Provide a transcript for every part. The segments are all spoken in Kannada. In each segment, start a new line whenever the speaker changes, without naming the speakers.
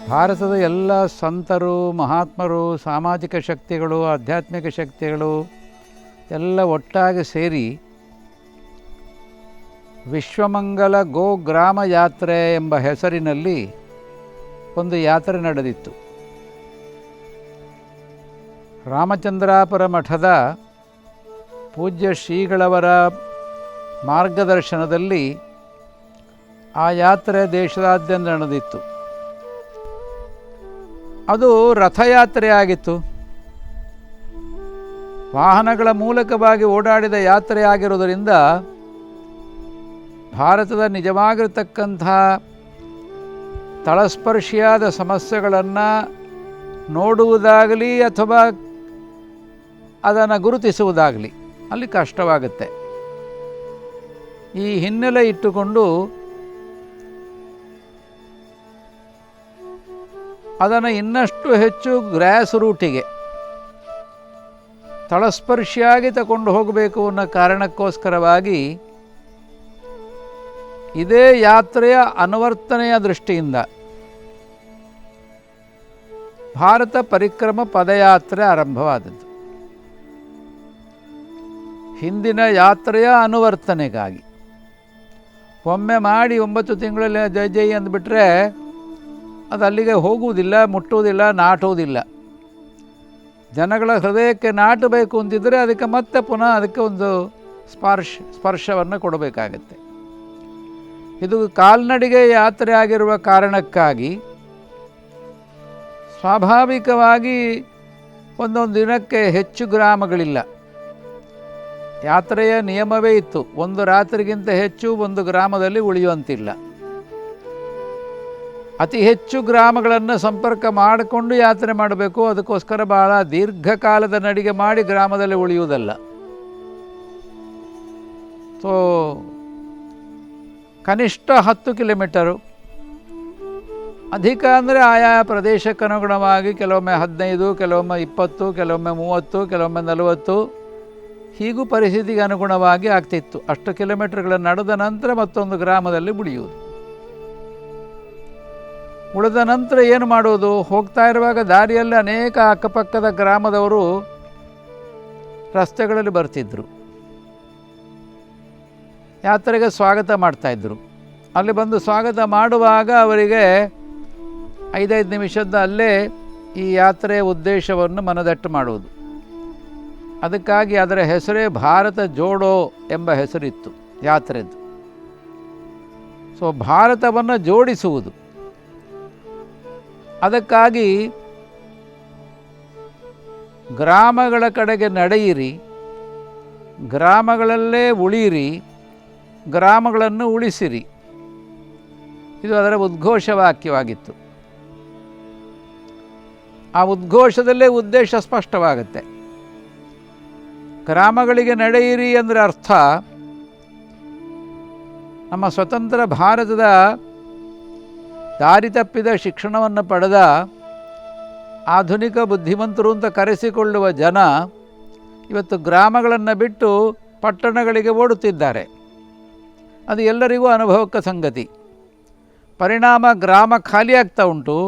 ಭಾರತದ ಎಲ್ಲ ಸಂತರು, ಮಹಾತ್ಮರು, ಸಾಮಾಜಿಕ ಶಕ್ತಿಗಳು, ಆಧ್ಯಾತ್ಮಿಕ ಶಕ್ತಿಗಳು ಎಲ್ಲ ಒಟ್ಟಾಗಿ ಸೇರಿ ವಿಶ್ವಮಂಗಲ ಗೋಗ್ರಾಮ ಯಾತ್ರೆ ಎಂಬ ಹೆಸರಿನಲ್ಲಿ ಒಂದು ಯಾತ್ರೆ ನಡೆದಿತ್ತು. ರಾಮಚಂದ್ರಾಪುರ ಮಠದ ಪೂಜ್ಯ ಶ್ರೀಗಳವರ ಮಾರ್ಗದರ್ಶನದಲ್ಲಿ ಆ ಯಾತ್ರೆ ದೇಶದಾದ್ಯಂತ ನಡೆದಿತ್ತು. ಅದು ರಥಯಾತ್ರೆಯಾಗಿತ್ತು. ವಾಹನಗಳ ಮೂಲಕವಾಗಿ ಓಡಾಡಿದ ಯಾತ್ರೆ ಆಗಿರುವುದರಿಂದ ಭಾರತದ ನಿಜವಾಗಿರತಕ್ಕಂಥ ತಳಸ್ಪರ್ಶಿಯಾದ ಸಮಸ್ಯೆಗಳನ್ನು ನೋಡುವುದಾಗಲಿ ಅಥವಾ ಅದನ್ನು ಗುರುತಿಸುವುದಾಗಲಿ ಅಲ್ಲಿ ಕಷ್ಟವಾಗುತ್ತೆ. ಈ ಹಿನ್ನೆಲೆ ಇಟ್ಟುಕೊಂಡು ಅದನ್ನು ಇನ್ನಷ್ಟು ಹೆಚ್ಚು ಗ್ರಾಸ್ ರೂಟಿಗೆ ತಳಸ್ಪರ್ಶಿಯಾಗಿ ತಗೊಂಡು ಹೋಗಬೇಕು ಅನ್ನೋ ಕಾರಣಕ್ಕೋಸ್ಕರವಾಗಿ ಇದೇ ಯಾತ್ರೆಯ ಅನುವರ್ತನೆಯ ದೃಷ್ಟಿಯಿಂದ ಭಾರತ ಪರಿಕ್ರಮ ಪದಯಾತ್ರೆ ಆರಂಭವಾದದ್ದು. ಹಿಂದಿನ ಯಾತ್ರೆಯ ಅನುವರ್ತನೆಗಾಗಿ ಒಮ್ಮೆ ಮಾಡಿ 9 ತಿಂಗಳಲ್ಲಿ ಜೈ ಜೈ ಅಂದುಬಿಟ್ರೆ ಅದು ಅಲ್ಲಿಗೆ ಹೋಗುವುದಿಲ್ಲ, ಮುಟ್ಟುವುದಿಲ್ಲ, ನಾಟುವುದಿಲ್ಲ. ಜನಗಳ ಹೃದಯಕ್ಕೆ ನಾಟಬೇಕು ಅಂತಿದ್ದರೆ ಅದಕ್ಕೆ ಮತ್ತೆ ಪುನಃ ಅದಕ್ಕೆ ಒಂದು ಸ್ಪರ್ಶವನ್ನು ಕೊಡಬೇಕಾಗತ್ತೆ. ಇದು ಕಾಲ್ನಡಿಗೆ ಯಾತ್ರೆ ಆಗಿರುವ ಕಾರಣಕ್ಕಾಗಿ ಸ್ವಾಭಾವಿಕವಾಗಿ ಒಂದೊಂದು ದಿನಕ್ಕೆ ಹೆಚ್ಚು ಗ್ರಾಮಗಳಿಲ್ಲ. ಯಾತ್ರೆಯ ನಿಯಮವೇ ಇತ್ತು, ಒಂದು ರಾತ್ರಿಗಿಂತ ಹೆಚ್ಚು ಒಂದು ಗ್ರಾಮದಲ್ಲಿ ಉಳಿಯುವಂತಿಲ್ಲ. ಅತಿ ಹೆಚ್ಚು ಗ್ರಾಮಗಳನ್ನು ಸಂಪರ್ಕ ಮಾಡಿಕೊಂಡು ಯಾತ್ರೆ ಮಾಡಬೇಕು. ಅದಕ್ಕೋಸ್ಕರ ಬಹಳ ದೀರ್ಘಕಾಲದ ನಡಿಗೆ ಮಾಡಿ ಗ್ರಾಮದಲ್ಲಿ ಉಳಿಯುವುದಲ್ಲ. ಸೊ ಕನಿಷ್ಠ 10 ಕಿಲೋಮೀಟರು, ಅಧಿಕ ಅಂದರೆ ಆಯಾ ಪ್ರದೇಶಕ್ಕನುಗುಣವಾಗಿ ಕೆಲವೊಮ್ಮೆ 15, ಕೆಲವೊಮ್ಮೆ 20, ಕೆಲವೊಮ್ಮೆ 30, ಕೆಲವೊಮ್ಮೆ 40 ಹೀಗೂ ಪರಿಸ್ಥಿತಿಗೆ ಅನುಗುಣವಾಗಿ ಆಗ್ತಿತ್ತು. ಅಷ್ಟು ಕಿಲೋಮೀಟರ್ಗಳನ್ನು ನಡೆದ ನಂತರ ಮತ್ತೊಂದು ಗ್ರಾಮದಲ್ಲಿ ಉಳಿಯುವುದು. ಉಳಿದ ನಂತರ ಏನು ಮಾಡೋದು? ಹೋಗ್ತಾ ಇರುವಾಗ ದಾರಿಯಲ್ಲಿ ಅನೇಕ ಅಕ್ಕಪಕ್ಕದ ಗ್ರಾಮದವರು ರಸ್ತೆಗಳಲ್ಲಿ ಬರ್ತಿದ್ದರು, ಯಾತ್ರೆಗೆ ಸ್ವಾಗತ ಮಾಡ್ತಾಯಿದ್ರು. ಅಲ್ಲಿ ಬಂದು ಸ್ವಾಗತ ಮಾಡುವಾಗ ಅವರಿಗೆ 5 ನಿಮಿಷದ ಅಲ್ಲೇ ಈ ಯಾತ್ರೆಯ ಉದ್ದೇಶವನ್ನು ಮನದಟ್ಟು ಮಾಡುವುದು. ಅದಕ್ಕಾಗಿ ಅದರ ಹೆಸರೇ ಭಾರತ ಜೋಡೋ ಎಂಬ ಹೆಸರಿತ್ತು ಯಾತ್ರೆದು. ಸೊ ಭಾರತವನ್ನು ಜೋಡಿಸುವುದು. ಅದಕ್ಕಾಗಿ ಗ್ರಾಮಗಳ ಕಡೆಗೆ ನಡೆಯಿರಿ, ಗ್ರಾಮಗಳಲ್ಲೇ ಉಳಿಯಿರಿ, ಗ್ರಾಮಗಳನ್ನು ಉಳಿಸಿರಿ, ಇದು ಅದರ ಉದ್ಘೋಷವಾಕ್ಯವಾಗಿತ್ತು. ಆ ಉದ್ಘೋಷದಲ್ಲೇ ಉದ್ದೇಶ ಸ್ಪಷ್ಟವಾಗುತ್ತೆ. ಗ್ರಾಮಗಳಿಗೆ ನಡೆಯಿರಿ ಅಂದರೆ ಅರ್ಥ, ನಮ್ಮ ಸ್ವತಂತ್ರ ಭಾರತದ ದಾರಿ ತಪ್ಪಿದ ಶಿಕ್ಷಣವನ್ನು ಪಡೆದ ಆಧುನಿಕ ಬುದ್ಧಿವಂತರು ಅಂತ ಕರೆಸಿಕೊಳ್ಳುವ ಜನ ಇವತ್ತು ಗ್ರಾಮಗಳನ್ನು ಬಿಟ್ಟು ಪಟ್ಟಣಗಳಿಗೆ ಓಡುತ್ತಿದ್ದಾರೆ. ಅದು ಎಲ್ಲರಿಗೂ ಅನುಭವಕ್ಕೆ ಸಂಗತಿ. ಪರಿಣಾಮ ಗ್ರಾಮ ಖಾಲಿಯಾಗ್ತಾ ಉಂಟು,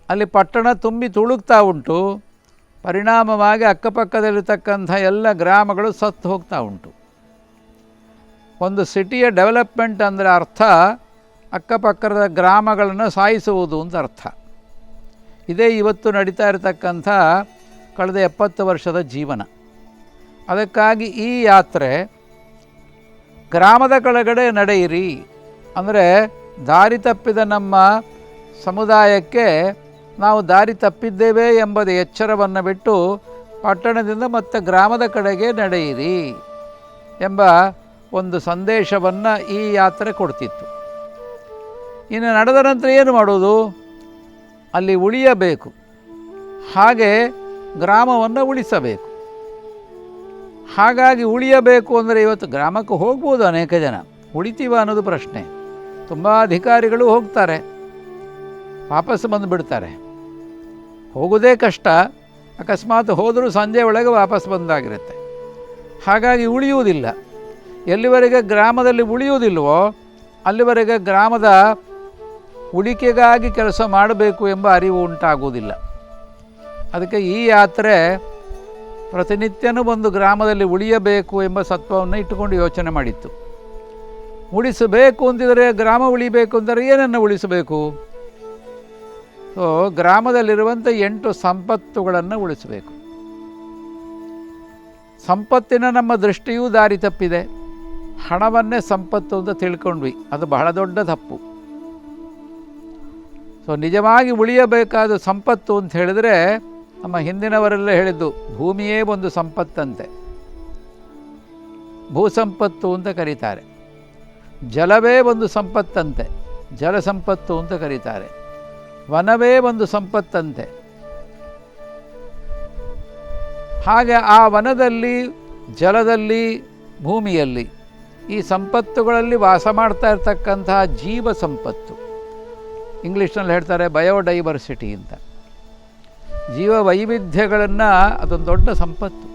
ಅಲ್ಲಿ ಪಟ್ಟಣ ತುಂಬಿ ತುಳುಕ್ತಾ ಉಂಟು. ಪರಿಣಾಮವಾಗಿ ಅಕ್ಕಪಕ್ಕದಲ್ಲಿರ್ತಕ್ಕಂಥ ಎಲ್ಲ ಗ್ರಾಮಗಳು ಸತ್ತು ಹೋಗ್ತಾ ಉಂಟು. ಒಂದು ಸಿಟಿಯ ಡೆವಲಪ್ಮೆಂಟ್ ಅಂದರೆ ಅರ್ಥ ಅಕ್ಕಪಕ್ಕದ ಗ್ರಾಮಗಳನ್ನು ಸಾಯಿಸುವುದು ಅಂತ ಅರ್ಥ. ಇದೇ ಇವತ್ತು ನಡೀತಾ ಇರತಕ್ಕಂಥ ಕಳೆದ 70 ವರ್ಷದ ಜೀವನ. ಅದಕ್ಕಾಗಿ ಈ ಯಾತ್ರೆ ಗ್ರಾಮದ ಕೆಳಗಡೆ ನಡೆಯಿರಿ ಅಂದರೆ ದಾರಿ ತಪ್ಪಿದ ನಮ್ಮ ಸಮುದಾಯಕ್ಕೆ ನಾವು ದಾರಿ ತಪ್ಪಿದ್ದೇವೆ ಎಂಬುದು ಎಚ್ಚರವನ್ನು ಬಿಟ್ಟು ಪಟ್ಟಣದಿಂದ ಮತ್ತೆ ಗ್ರಾಮದ ಕಡೆಗೆ ನಡೆಯಿರಿ ಎಂಬ ಒಂದು ಸಂದೇಶವನ್ನು ಈ ಯಾತ್ರೆ ಕೊಡ್ತಿತ್ತು. ಇನ್ನು ನಡೆದ ನಂತರ ಏನು ಮಾಡೋದು? ಅಲ್ಲಿ ಉಳಿಯಬೇಕು, ಹಾಗೆ ಗ್ರಾಮವನ್ನು ಉಳಿಸಬೇಕು. ಹಾಗಾಗಿ ಉಳಿಯಬೇಕು ಅಂದರೆ ಇವತ್ತು ಗ್ರಾಮಕ್ಕೆ ಹೋಗ್ಬೋದು ಅನೇಕ ಜನ, ಉಳಿತೀವ ಅನ್ನೋದು ಪ್ರಶ್ನೆ. ತುಂಬ ಅಧಿಕಾರಿಗಳು ಹೋಗ್ತಾರೆ, ವಾಪಸ್ ಬಂದುಬಿಡ್ತಾರೆ. ಹೋಗೋದೇ ಕಷ್ಟ, ಅಕಸ್ಮಾತ್ ಹೋದರೂ ಸಂಜೆ ಒಳಗೆ ವಾಪಸ್ ಬಂದಾಗಿರುತ್ತೆ. ಹಾಗಾಗಿ ಉಳಿಯುವುದಿಲ್ಲ. ಎಲ್ಲಿವರೆಗೆ ಗ್ರಾಮದಲ್ಲಿ ಉಳಿಯುವುದಿಲ್ವೋ ಅಲ್ಲಿವರೆಗೆ ಗ್ರಾಮದ ಉಳಿಕೆಗಾಗಿ ಕೆಲಸ ಮಾಡಬೇಕು ಎಂಬ ಅರಿವು ಉಂಟಾಗುವುದಿಲ್ಲ. ಅದಕ್ಕೆ ಈ ಯಾತ್ರೆ ಪ್ರತಿನಿತ್ಯನೂ ಒಂದು ಗ್ರಾಮದಲ್ಲಿ ಉಳಿಯಬೇಕು ಎಂಬ ಸತ್ವವನ್ನು ಇಟ್ಟುಕೊಂಡು ಯೋಚನೆ ಮಾಡಿತ್ತು. ಉಳಿಸಬೇಕು ಅಂತಿದರೆ, ಗ್ರಾಮ ಉಳಿಬೇಕು ಅಂದರೆ ಏನನ್ನು ಉಳಿಸಬೇಕು? ಸೊ ಗ್ರಾಮದಲ್ಲಿರುವಂಥ 8 ಸಂಪತ್ತುಗಳನ್ನು ಉಳಿಸಬೇಕು. ಸಂಪತ್ತಿನ ನಮ್ಮ ದೃಷ್ಟಿಯೂ ದಾರಿ ತಪ್ಪಿದೆ. ಹಣವನ್ನೇ ಸಂಪತ್ತು ಅಂತ ತಿಳ್ಕೊಂಡ್ವಿ, ಅದು ಬಹಳ ದೊಡ್ಡ ತಪ್ಪು. ಸೊ ನಿಜವಾಗಿ ಉಳಿಯಬೇಕಾದ ಸಂಪತ್ತು ಅಂತ ಹೇಳಿದರೆ, ನಮ್ಮ ಹಿಂದಿನವರೆಲ್ಲ ಹೇಳಿದ್ದು ಭೂಮಿಯೇ ಒಂದು ಸಂಪತ್ತಂತೆ, ಭೂಸಂಪತ್ತು ಅಂತ ಕರೀತಾರೆ. ಜಲವೇ ಒಂದು ಸಂಪತ್ತಂತೆ, ಜಲ ಸಂಪತ್ತು ಅಂತ ಕರೀತಾರೆ. ವನವೇ ಒಂದು ಸಂಪತ್ತಂತೆ. ಹಾಗೆ ಆ ವನದಲ್ಲಿ, ಜಲದಲ್ಲಿ, ಭೂಮಿಯಲ್ಲಿ ಈ ಸಂಪತ್ತುಗಳಲ್ಲಿ ವಾಸ ಮಾಡ್ತಾ ಇರ್ತಕ್ಕಂತಹ ಜೀವ ಸಂಪತ್ತು, ಇಂಗ್ಲೀಷ್ನಲ್ಲಿ ಹೇಳ್ತಾರೆ ಬಯೋಡೈವರ್ಸಿಟಿ ಅಂತ. ಜೀವ ವೈವಿಧ್ಯಗಳನ್ನು ಅದೊಂದು ದೊಡ್ಡ ಸಂಪತ್ತು.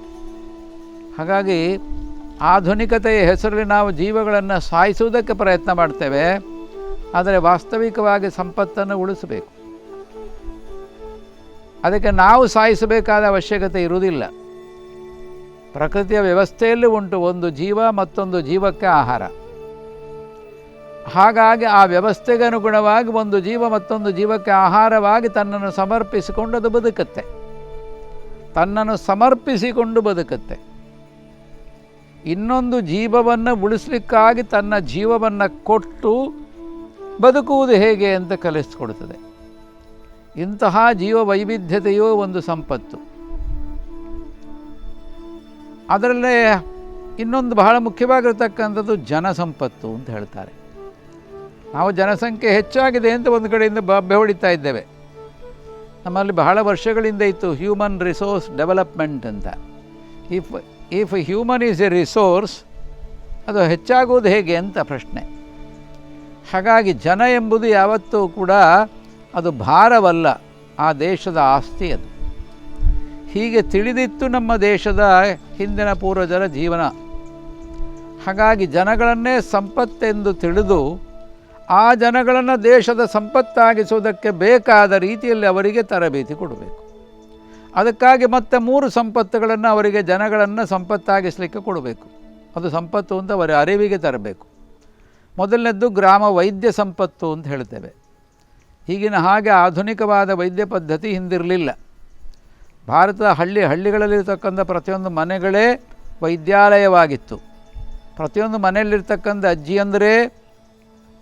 ಹಾಗಾಗಿ ಆಧುನಿಕತೆಯ ಹೆಸರಲ್ಲಿ ನಾವು ಜೀವಗಳನ್ನು ಸಾಯಿಸುವುದಕ್ಕೆ ಪ್ರಯತ್ನ ಮಾಡ್ತೇವೆ, ಆದರೆ ವಾಸ್ತವಿಕವಾಗಿ ಸಂಪತ್ತನ್ನು ಉಳಿಸಬೇಕು. ಅದಕ್ಕೆ ನಾವು ಸಾಯಿಸಬೇಕಾದ ಅವಶ್ಯಕತೆ ಇರುವುದಿಲ್ಲ. ಪ್ರಕೃತಿಯ ವ್ಯವಸ್ಥೆಯಲ್ಲಿ ಉಂಟು, ಒಂದು ಜೀವ ಮತ್ತೊಂದು ಜೀವಕ್ಕೆ ಆಹಾರ. ಹಾಗಾಗಿ ಆ ವ್ಯವಸ್ಥೆಗೆ ಅನುಗುಣವಾಗಿ ಒಂದು ಜೀವ ಮತ್ತೊಂದು ಜೀವಕ್ಕೆ ಆಹಾರವಾಗಿ ತನ್ನನ್ನು ಸಮರ್ಪಿಸಿಕೊಂಡು ಅದು ಬದುಕುತ್ತೆ. ತನ್ನನ್ನು ಸಮರ್ಪಿಸಿಕೊಂಡು ಬದುಕುತ್ತೆ. ಇನ್ನೊಂದು ಜೀವವನ್ನು ಉಳಿಸಲಿಕ್ಕಾಗಿ ತನ್ನ ಜೀವವನ್ನು ಕೊಟ್ಟು ಬದುಕುವುದು ಹೇಗೆ ಅಂತ ಕಲಿಸಿಕೊಡುತ್ತದೆ. ಇಂತಹ ಜೀವ ವೈವಿಧ್ಯತೆಯೂ ಒಂದು ಸಂಪತ್ತು. ಅದರಲ್ಲೇ ಇನ್ನೊಂದು ಬಹಳ ಮುಖ್ಯವಾಗಿರತಕ್ಕಂಥದ್ದು ಜನಸಂಪತ್ತು ಅಂತ ಹೇಳ್ತಾರೆ. ನಾವು ಜನಸಂಖ್ಯೆ ಹೆಚ್ಚಾಗಿದೆ ಅಂತ ಒಂದು ಕಡೆಯಿಂದ ಬಬ್ಬೆ ಹೊಡಿತಾ ಇದ್ದೇವೆ. ನಮ್ಮಲ್ಲಿ ಬಹಳ ವರ್ಷಗಳಿಂದ ಇತ್ತು ಹ್ಯೂಮನ್ ರಿಸೋರ್ಸ್ ಡೆವಲಪ್ಮೆಂಟ್ ಅಂತ. If human is A resource, ಅದು ಹೆಚ್ಚಾಗುವುದು ಹೇಗೆ ಅಂತ ಪ್ರಶ್ನೆ. ಹಾಗಾಗಿ ಜನ ಎಂಬುದು ಯಾವತ್ತೂ ಕೂಡ ಅದು ಭಾರವಲ್ಲ, ಆ ದೇಶದ ಆಸ್ತಿ ಅದು. ಹೀಗೆ ತಿಳಿದಿತ್ತು ನಮ್ಮ ದೇಶದ ಹಿಂದಿನ ಪೂರ್ವಜರ ಜೀವನ. ಹಾಗಾಗಿ ಜನಗಳನ್ನೇ ಸಂಪತ್ತೆಂದು ತಿಳಿದು ಆ ಜನಗಳನ್ನು ದೇಶದ ಸಂಪತ್ತಾಗಿಸುವುದಕ್ಕೆ ಬೇಕಾದ ರೀತಿಯಲ್ಲಿ ಅವರಿಗೆ ತರಬೇತಿ ಕೊಡಬೇಕು. ಅದಕ್ಕಾಗಿ ಮತ್ತೆ 3 ಸಂಪತ್ತುಗಳನ್ನು ಅವರಿಗೆ, ಜನಗಳನ್ನು ಸಂಪತ್ತಾಗಿಸಲಿಕ್ಕೆ ಕೊಡಬೇಕು. ಅದು ಸಂಪತ್ತು ಅಂತ ಅವರ ಅರಿವಿಗೆ ತರಬೇಕು. ಮೊದಲನೇದ್ದು ಗ್ರಾಮ ವೈದ್ಯ ಸಂಪತ್ತು ಅಂತ ಹೇಳ್ತೇವೆ. ಈಗಿನ ಹಾಗೆ ಆಧುನಿಕವಾದ ವೈದ್ಯ ಪದ್ಧತಿ ಹಿಂದಿರಲಿಲ್ಲ. ಭಾರತದ ಹಳ್ಳಿಗಳಲ್ಲಿರ್ತಕ್ಕಂಥ ಪ್ರತಿಯೊಂದು ಮನೆಗಳೇ ವೈದ್ಯಾಲಯವಾಗಿತ್ತು. ಪ್ರತಿಯೊಂದು ಮನೆಯಲ್ಲಿರ್ತಕ್ಕಂಥ ಅಜ್ಜಿಯಂದರೆ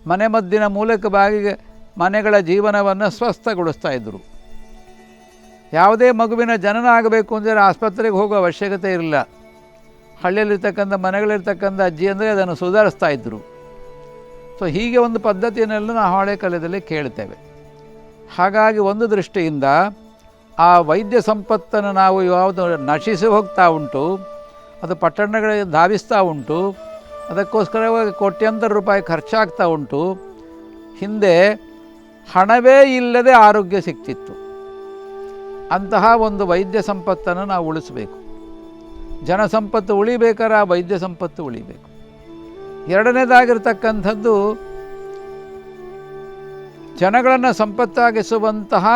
ಮನೆ ಮದ್ದಿನ ಮೂಲಕವಾಗಿ ಮನೆಗಳ ಜೀವನವನ್ನು ಸ್ವಸ್ಥಗೊಳಿಸ್ತಾ ಇದ್ದರು. ಯಾವುದೇ ಮಗುವಿನ ಜನನ ಆಗಬೇಕು ಅಂದರೆ ಆಸ್ಪತ್ರೆಗೆ ಹೋಗೋ ಅವಶ್ಯಕತೆ ಇರಲಿಲ್ಲ. ಹಳ್ಳಿಯಲ್ಲಿರ್ತಕ್ಕಂಥ ಮನೆಗಳಿರ್ತಕ್ಕಂಥ ಅಜ್ಜಿಯಂದರೆ ಅದನ್ನು ಸುಧಾರಿಸ್ತಾ ಇದ್ದರು. ಸೊ ಹೀಗೆ ಒಂದು ಪದ್ಧತಿಯನ್ನೆಲ್ಲ ನಾವು ಹಳೆ ಕಾಲದಲ್ಲಿ ಕೇಳ್ತೇವೆ. ಹಾಗಾಗಿ ಒಂದು ದೃಷ್ಟಿಯಿಂದ ಆ ವೈದ್ಯ ಸಂಪತ್ತನ್ನು ನಾವು ಯಾವುದು ನಶಿಸಿ ಹೋಗ್ತಾ ಉಂಟು, ಅದು ಪಟ್ಟಣಗಳಿಗೆ ಧಾವಿಸ್ತಾ ಉಂಟು. ಅದಕ್ಕೋಸ್ಕರವಾಗಿ ಕೋಟ್ಯಂತರ ರೂಪಾಯಿ ಖರ್ಚಾಗ್ತಾ ಉಂಟು. ಹಿಂದೆ ಹಣವೇ ಇಲ್ಲದೆ ಆರೋಗ್ಯ ಸಿಗ್ತಿತ್ತು. ಅಂತಹ ಒಂದು ವೈದ್ಯ ಸಂಪತ್ತನ್ನು ನಾವು ಉಳಿಸಬೇಕು. ಜನಸಂಪತ್ತು ಉಳಿಬೇಕಾದ್ರೆ ಆ ವೈದ್ಯ ಸಂಪತ್ತು ಉಳಿಬೇಕು. ಎರಡನೇದಾಗಿರ್ತಕ್ಕಂಥದ್ದು ಜನಗಳನ್ನು ಸಂಪತ್ತಾಗಿಸುವಂತಹ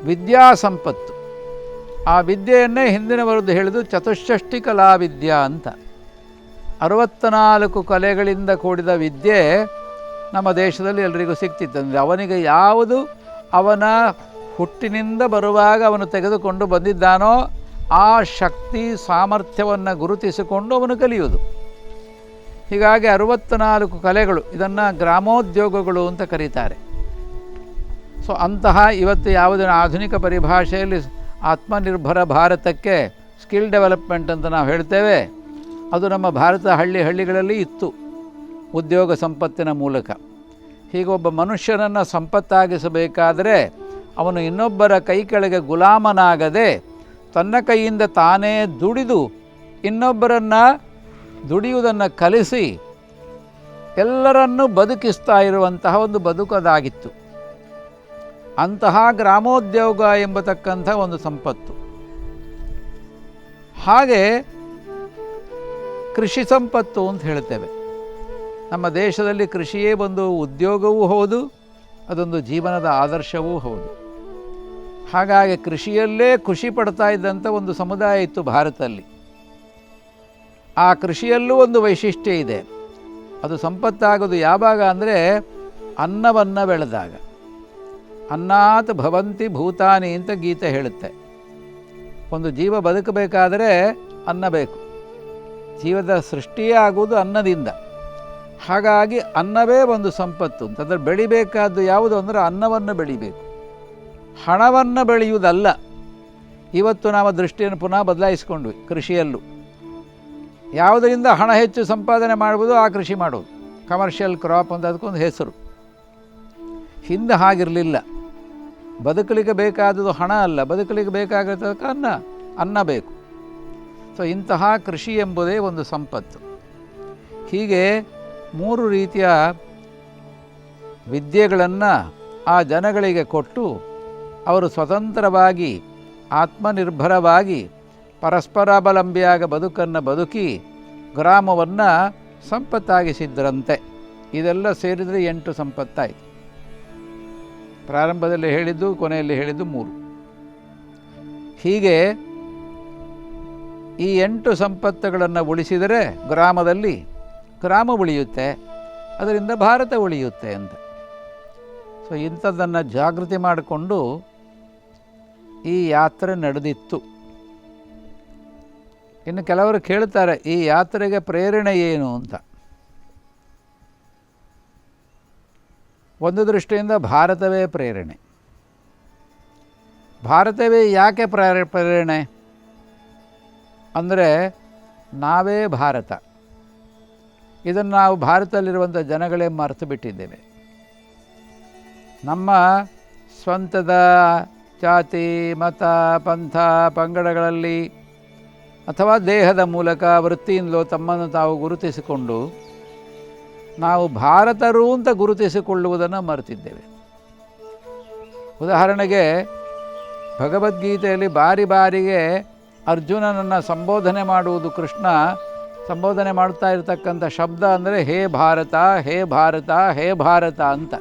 ವಿದ್ಯಾಸಂಪತ್ತು. ಆ ವಿದ್ಯೆಯನ್ನೇ ಹಿಂದಿನವರದ್ದು ಹೇಳಿದು ಚತುಷ್ಷಷ್ಟಿ ಕಲಾವಿದ್ಯಾ ಅಂತ. 64 ಕಲೆಗಳಿಂದ ಕೂಡಿದ ವಿದ್ಯೆ ನಮ್ಮ ದೇಶದಲ್ಲಿ ಎಲ್ರಿಗೂ ಸಿಗ್ತಿತ್ತಂದರೆ, ಅವನಿಗೆ ಯಾವುದು ಅವನ ಹುಟ್ಟಿನಿಂದ ಬರುವಾಗ ಅವನು ತೆಗೆದುಕೊಂಡು ಬಂದಿದ್ದಾನೋ ಆ ಶಕ್ತಿ ಸಾಮರ್ಥ್ಯವನ್ನು ಗುರುತಿಸಿಕೊಂಡು ಅವನು ಕಲಿಯುವುದು. ಹೀಗಾಗಿ 64 ಕಲೆಗಳು, ಇದನ್ನು ಗ್ರಾಮೋದ್ಯೋಗಗಳು ಅಂತ ಕರೀತಾರೆ. ಸೊ ಅಂತಹ ಇವತ್ತು ಯಾವುದೇ ಆಧುನಿಕ ಪರಿಭಾಷೆಯಲ್ಲಿ ಆತ್ಮನಿರ್ಭರ ಭಾರತಕ್ಕೆ ಸ್ಕಿಲ್ ಡೆವಲಪ್ಮೆಂಟ್ ಅಂತ ನಾವು ಹೇಳ್ತೇವೆ, ಅದು ನಮ್ಮ ಭಾರತ ಹಳ್ಳಿಗಳಲ್ಲಿ ಇತ್ತು ಉದ್ಯೋಗ ಸಂಪತ್ತಿನ ಮೂಲಕ. ಹೀಗೆ ಒಬ್ಬ ಮನುಷ್ಯನನ್ನು ಸಂಪತ್ತಾಗಿಸಬೇಕಾದರೆ ಅವನು ಇನ್ನೊಬ್ಬರ ಕೈ ಕೆಳಗೆ ಗುಲಾಮನಾಗದೆ ತನ್ನ ಕೈಯಿಂದ ತಾನೇ ದುಡಿದು ಇನ್ನೊಬ್ಬರನ್ನು ದುಡಿಯುವುದನ್ನು ಕಲಿಸಿ ಎಲ್ಲರನ್ನೂ ಬದುಕಿಸ್ತಾ ಇರುವಂತಹ ಒಂದು ಬದುಕದಾಗಿತ್ತು. ಅಂತಹ ಗ್ರಾಮೋದ್ಯೋಗ ಎಂಬತಕ್ಕಂಥ ಒಂದು ಸಂಪತ್ತು. ಹಾಗೆ ಕೃಷಿ ಸಂಪತ್ತು ಅಂತ ಹೇಳ್ತೇವೆ. ನಮ್ಮ ದೇಶದಲ್ಲಿ ಕೃಷಿಯೇ ಒಂದು ಉದ್ಯೋಗವೂ ಹೌದು, ಅದೊಂದು ಜೀವನದ ಆದರ್ಶವೂ ಹೌದು. ಹಾಗಾಗಿ ಕೃಷಿಯಲ್ಲೇ ಖುಷಿ ಪಡ್ತಾ ಇದ್ದಂಥ ಒಂದು ಸಮುದಾಯ ಇತ್ತು ಭಾರತದಲ್ಲಿ. ಆ ಕೃಷಿಯಲ್ಲೂ ಒಂದು ವೈಶಿಷ್ಟ್ಯ ಇದೆ. ಅದು ಸಂಪತ್ತಾಗೋದು ಯಾವಾಗ ಅಂದರೆ ಅನ್ನವನ್ನು ಬೆಳೆದಾಗ. ಅನ್ನಾತ್ ಭವಂತಿ ಭೂತಾನಿ ಅಂತ ಗೀತೆ ಹೇಳುತ್ತೆ. ಒಂದು ಜೀವ ಬದುಕಬೇಕಾದರೆ ಅನ್ನ ಬೇಕು. ಜೀವದ ಸೃಷ್ಟಿಯೇ ಆಗುವುದು ಅನ್ನದಿಂದ. ಹಾಗಾಗಿ ಅನ್ನವೇ ಒಂದು ಸಂಪತ್ತು ಅಂತ. ಅದರ ಬೆಳಿಬೇಕಾದ್ದು ಯಾವುದು ಅಂದರೆ ಅನ್ನವನ್ನು ಬೆಳಿಬೇಕು, ಹಣವನ್ನು ಬೆಳೆಯುವುದಲ್ಲ. ಇವತ್ತು ನಾವು ದೃಷ್ಟಿಯನ್ನು ಪುನಃ ಬದಲಾಯಿಸ್ಕೊಂಡ್ವಿ. ಕೃಷಿಯಲ್ಲೂ ಯಾವುದರಿಂದ ಹಣ ಹೆಚ್ಚು ಸಂಪಾದನೆ ಮಾಡ್ಬೋದು ಆ ಕೃಷಿ ಮಾಡೋದು. ಕಮರ್ಷಿಯಲ್ ಕ್ರಾಪ್ ಅಂತ ಅದಕ್ಕೊಂದು ಹೆಸರು. ಹಿಂದೆ ಹಾಗಿರಲಿಲ್ಲ. ಬದುಕಲಿಕ್ಕೆ ಬೇಕಾದದ್ದು ಹಣ ಅಲ್ಲ, ಬದುಕಲಿಕ್ಕೆ ಬೇಕಾಗಿರ್ತಕ್ಕ ಅನ್ನ ಬೇಕು. ಸೊ ಇಂತಹ ಕೃಷಿ ಎಂಬುದೇ ಒಂದು ಸಂಪತ್ತು. ಹೀಗೆ 3 ರೀತಿಯ ವಿದ್ಯೆಗಳನ್ನು ಆ ಜನಗಳಿಗೆ ಕೊಟ್ಟು ಅವರು ಸ್ವತಂತ್ರವಾಗಿ ಆತ್ಮನಿರ್ಭರವಾಗಿ ಪರಸ್ಪರಾವಲಂಬಿಯಾಗ ಬದುಕನ್ನು ಬದುಕಿ ಗ್ರಾಮವನ್ನು ಸಂಪತ್ತಾಗಿಸಿದ್ರಂತೆ. ಇದೆಲ್ಲ ಸೇರಿದರೆ 8 ಸಂಪತ್ತಾಯಿತು. ಪ್ರಾರಂಭದಲ್ಲಿ ಹೇಳಿದ್ದು, ಕೊನೆಯಲ್ಲಿ ಹೇಳಿದ್ದು 3. ಹೀಗೆ ಈ 8 ಸಂಪತ್ತುಗಳನ್ನು ಉಳಿಸಿದರೆ ಗ್ರಾಮದಲ್ಲಿ ಗ್ರಾಮ ಉಳಿಯುತ್ತೆ, ಅದರಿಂದ ಭಾರತ ಉಳಿಯುತ್ತೆ ಅಂತ. ಸೊ ಇಂಥದ್ದನ್ನು ಜಾಗೃತಿ ಮಾಡಿಕೊಂಡು ಈ ಯಾತ್ರೆ ನಡೆದಿತ್ತು. ಇನ್ನು ಕೆಲವರು ಕೇಳ್ತಾರೆ, ಈ ಯಾತ್ರೆಗೆ ಪ್ರೇರಣೆ ಏನು ಅಂತ. ಒಂದು ದೃಷ್ಟಿಯಿಂದ ಭಾರತವೇ ಪ್ರೇರಣೆ. ಭಾರತವೇ ಯಾಕೆ ಪ್ರೇರಣೆ ಅಂದರೆ ನಾವೇ ಭಾರತ. ಇದನ್ನು ನಾವು ಭಾರತದಲ್ಲಿರುವಂಥ ಜನಗಳೇ ಮರೆತು ಬಿಟ್ಟಿದ್ದೇವೆ. ನಮ್ಮ ಸ್ವಂತದ ಜಾತಿ, ಮತ, ಪಂಥ, ಪಂಗಡಗಳಲ್ಲಿ ಅಥವಾ ದೇಹದ ಮೂಲಕ ವೃತ್ತಿಯಿಂದಲೋ ತಮ್ಮನ್ನು ತಾವು ಗುರುತಿಸಿಕೊಂಡು ನಾವು ಭಾರತರು ಅಂತ ಗುರುತಿಸಿಕೊಳ್ಳುವುದನ್ನು ಮರೆತಿದ್ದೇವೆ. ಉದಾಹರಣೆಗೆ ಭಗವದ್ಗೀತೆಯಲ್ಲಿ ಬಾರಿ ಬಾರಿಗೆ ಅರ್ಜುನನನ್ನು ಸಂಬೋಧನೆ ಮಾಡುವುದು, ಕೃಷ್ಣ ಸಂಬೋಧನೆ ಮಾಡ್ತಾ ಇರತಕ್ಕಂಥ ಶಬ್ದ ಅಂದರೆ ಹೇ ಭಾರತ, ಹೇ ಭಾರತ, ಹೇ ಭಾರತ ಅಂತ.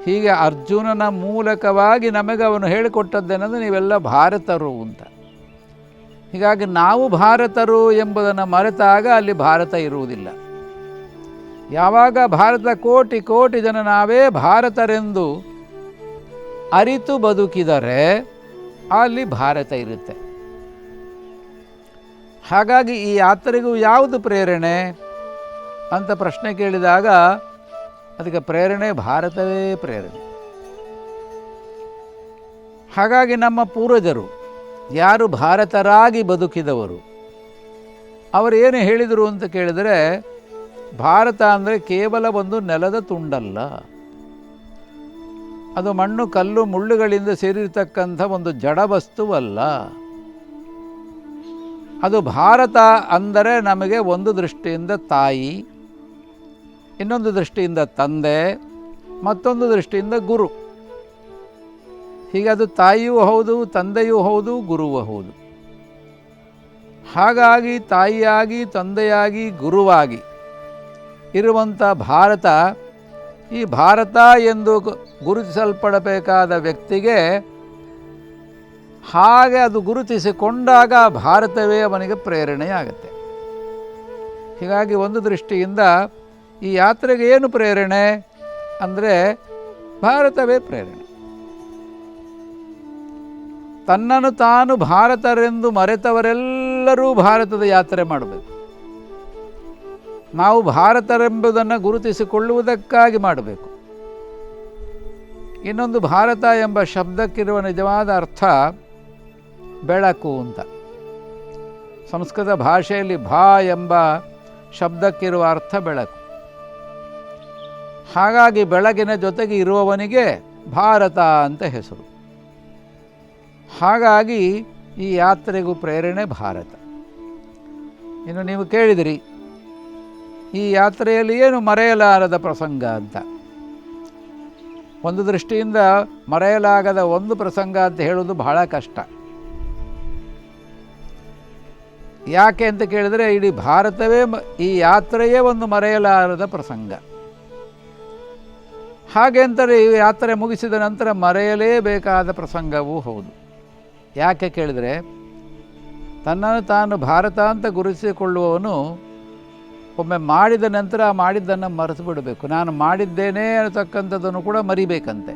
ಹೀಗೆ ಅರ್ಜುನನ ಮೂಲಕವಾಗಿ ನಮಗೆ ಅವನು ಹೇಳಿಕೊಟ್ಟದ್ದೇನೆಂದರೆ ನೀವೆಲ್ಲ ಭಾರತರು ಅಂತ. ಹೀಗಾಗಿ ನಾವು ಭಾರತರು ಎಂಬುದನ್ನು ಮರೆತಾಗ ಅಲ್ಲಿ ಭಾರತ ಇರುವುದಿಲ್ಲ. ಯಾವಾಗ ಭಾರತ ಕೋಟಿ ಕೋಟಿ ಜನ ನಾವೇ ಭಾರತರೆಂದು ಅರಿತು ಬದುಕಿದರೆ ಅಲ್ಲಿ ಭಾರತ ಇರುತ್ತೆ. ಹಾಗಾಗಿ ಈ ಯಾತ್ರೆಗೂ ಯಾವುದು ಪ್ರೇರಣೆ ಅಂತ ಪ್ರಶ್ನೆ ಕೇಳಿದಾಗ ಅದಕ್ಕೆ ಪ್ರೇರಣೆ ಭಾರತವೇ ಪ್ರೇರಣೆ. ಹಾಗಾಗಿ ನಮ್ಮ ಪೂರ್ವಜರು ಯಾರು ಭಾರತರಾಗಿ ಬದುಕಿದವರು ಅವರು ಏನು ಹೇಳಿದರು ಅಂತ ಕೇಳಿದರೆ, ಭಾರತ ಅಂದರೆ ಕೇವಲ ಒಂದು ನೆಲದ ತುಂಡಲ್ಲ, ಅದು ಮಣ್ಣು ಕಲ್ಲು ಮುಳ್ಳುಗಳಿಂದ ಸೇರಿರ್ತಕ್ಕಂಥ ಒಂದು ಜಡ ವಸ್ತುವಲ್ಲ. ಅದು ಭಾರತ ಅಂದರೆ ನಮಗೆ ಒಂದು ದೃಷ್ಟಿಯಿಂದ ತಾಯಿ, ಇನ್ನೊಂದು ದೃಷ್ಟಿಯಿಂದ ತಂದೆ, ಮತ್ತೊಂದು ದೃಷ್ಟಿಯಿಂದ ಗುರು. ಹೀಗೆ ಅದು ತಾಯಿಯೂ ಹೌದು, ತಂದೆಯೂ ಹೌದು, ಗುರುವೂ ಹೌದು. ಹಾಗಾಗಿ ತಾಯಿಯಾಗಿ, ತಂದೆಯಾಗಿ, ಗುರುವಾಗಿ ಇರುವಂಥ ಭಾರತ, ಈ ಭಾರತ ಎಂದು ಗುರುತಿಸಲ್ಪಡಬೇಕಾದ ವ್ಯಕ್ತಿಗೆ ಹಾಗೆ ಅದು ಗುರುತಿಸಿಕೊಂಡಾಗ ಭಾರತವೇ ಅವನಿಗೆ ಪ್ರೇರಣೆಯಾಗುತ್ತೆ. ಹೀಗಾಗಿ ಒಂದು ದೃಷ್ಟಿಯಿಂದ ಈ ಯಾತ್ರೆಗೆ ಏನು ಪ್ರೇರಣೆ ಅಂದರೆ ಭಾರತವೇ ಪ್ರೇರಣೆ. ತನ್ನನ್ನು ತಾನು ಭಾರತರೆಂದು ಮರೆತವರೆಲ್ಲರೂ ಭಾರತದ ಯಾತ್ರೆ ಮಾಡಬೇಕು. ನಾವು ಭಾರತರೆಂಬುದನ್ನು ಗುರುತಿಸಿಕೊಳ್ಳುವುದಕ್ಕಾಗಿ ಮಾಡಬೇಕು. ಇನ್ನೊಂದು ಭಾರತ ಎಂಬ ಶಬ್ದಕ್ಕಿರುವ ನಿಜವಾದ ಅರ್ಥ ಬೆಳಕು ಅಂತ. ಸಂಸ್ಕೃತ ಭಾಷೆಯಲ್ಲಿ ಭಾ ಎಂಬ ಶಬ್ದಕ್ಕಿರುವ ಅರ್ಥ ಬೆಳಕು. ಹಾಗಾಗಿ ಬೆಳಗಿನ ಜೊತೆಗೆ ಇರುವವನಿಗೆ ಭಾರತ ಅಂತ ಹೆಸರು. ಹಾಗಾಗಿ ಈ ಯಾತ್ರೆಗೂ ಪ್ರೇರಣೆ ಭಾರತ. ಇನ್ನು ನೀವು ಕೇಳಿದಿರಿ, ಈ ಯಾತ್ರೆಯಲ್ಲಿ ಏನು ಮರೆಯಲಾರದ ಪ್ರಸಂಗ ಅಂತ. ಒಂದು ದೃಷ್ಟಿಯಿಂದ ಮರೆಯಲಾಗದ ಒಂದು ಪ್ರಸಂಗ ಅಂತ ಹೇಳೋದು ಬಹಳ ಕಷ್ಟ. ಯಾಕೆ ಅಂತ ಕೇಳಿದರೆ ಇಡೀ ಭಾರತವೇ ಈ ಯಾತ್ರೆಯೇ ಒಂದು ಮರೆಯಲಾರದ ಪ್ರಸಂಗ. ಹಾಗೆ ಅಂತಾರೆ ಈ ಯಾತ್ರೆ ಮುಗಿಸಿದ ನಂತರ ಮರೆಯಲೇಬೇಕಾದ ಪ್ರಸಂಗವೂ ಹೌದು. ಯಾಕೆ ಕೇಳಿದರೆ ತನ್ನನ್ನು ತಾನು ಭಾರತ ಅಂತ ಗುರುತಿಸಿಕೊಳ್ಳುವವನು ಒಮ್ಮೆ ಮಾಡಿದ ನಂತರ ಮಾಡಿದ್ದನ್ನು ಮರೆತು ಬಿಡಬೇಕು. ನಾನು ಮಾಡಿದ್ದೇನೆ ಅನ್ನತಕ್ಕಂಥದ್ದನ್ನು ಕೂಡ ಮರಿಬೇಕಂತೆ.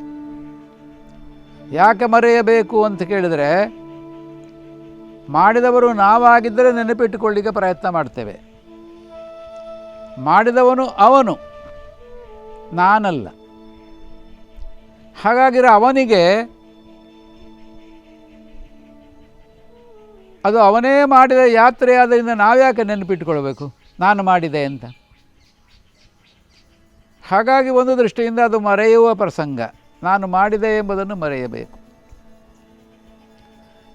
ಯಾಕೆ ಮರೆಯಬೇಕು ಅಂತ ಕೇಳಿದರೆ ಮಾಡಿದವರು ನಾವಾಗಿದ್ದರೆ ನೆನಪಿಟ್ಟುಕೊಳ್ಳಿಕ್ಕೆ ಪ್ರಯತ್ನ ಮಾಡ್ತೇವೆ. ಮಾಡಿದವನು ಅವನು, ನಾನಲ್ಲ. ಹಾಗಾಗಿರೋ ಅವನಿಗೆ ಅದು ಅವನೇ ಮಾಡಿದ ಯಾತ್ರೆ ಆದ್ದರಿಂದ ನಾವ್ಯಾಕೆ ನೆನಪಿಟ್ಟುಕೊಳ್ಬೇಕು ನಾನು ಮಾಡಿದೆ ಅಂತ. ಹಾಗಾಗಿ ಒಂದು ದೃಷ್ಟಿಯಿಂದ ಅದು ಮರೆಯುವ ಪ್ರಸಂಗ. ನಾನು ಮಾಡಿದೆ ಎಂಬುದನ್ನು ಮರೆಯಬೇಕು.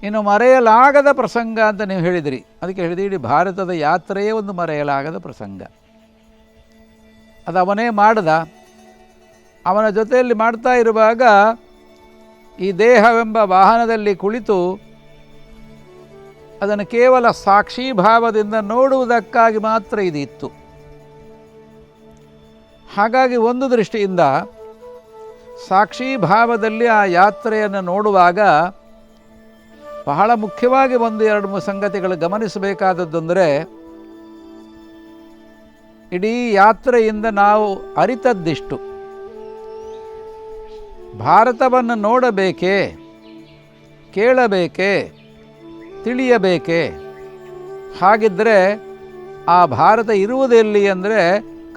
ಇನ್ನು ಮರೆಯಲಾಗದ ಪ್ರಸಂಗ ಅಂತ ನೀವು ಹೇಳಿದಿರಿ. ಅದಕ್ಕೆ ಹೇಳಿದ್ರಿ ಇಡೀ ಭಾರತದ ಯಾತ್ರೆಯೇ ಒಂದು ಮರೆಯಲಾಗದ ಪ್ರಸಂಗ. ಅದು ಅವನೇ ಮಾಡ್ದ. ಅವನ ಜೊತೆಯಲ್ಲಿ ಮಾಡ್ತಾ ಇರುವಾಗ ಈ ದೇಹವೆಂಬ ವಾಹನದಲ್ಲಿ ಕುಳಿತು ಅದನ್ನು ಕೇವಲ ಸಾಕ್ಷೀಭಾವದಿಂದ ನೋಡುವುದಕ್ಕಾಗಿ ಮಾತ್ರ ಇದಿತ್ತು. ಹಾಗಾಗಿ ಒಂದು ದೃಷ್ಟಿಯಿಂದ ಸಾಕ್ಷೀಭಾವದಲ್ಲಿ ಆ ಯಾತ್ರೆಯನ್ನು ನೋಡುವಾಗ ಬಹಳ ಮುಖ್ಯವಾಗಿ ಒಂದು ಎರಡು ಮೂರು ಸಂಗತಿಗಳು ಗಮನಿಸಬೇಕಾದದ್ದೆಂದರೆ, ಇಡೀ ಯಾತ್ರೆಯಿಂದ ನಾವು ಅರಿತದ್ದಿಷ್ಟು. ಭಾರತವನ್ನು ನೋಡಬೇಕೇ, ಕೇಳಬೇಕೇ, ತಿಳಿಯಬೇಕೇ? ಹಾಗಿದ್ದರೆ ಆ ಭಾರತ ಇರುವುದೆಲ್ಲಿ ಅಂದರೆ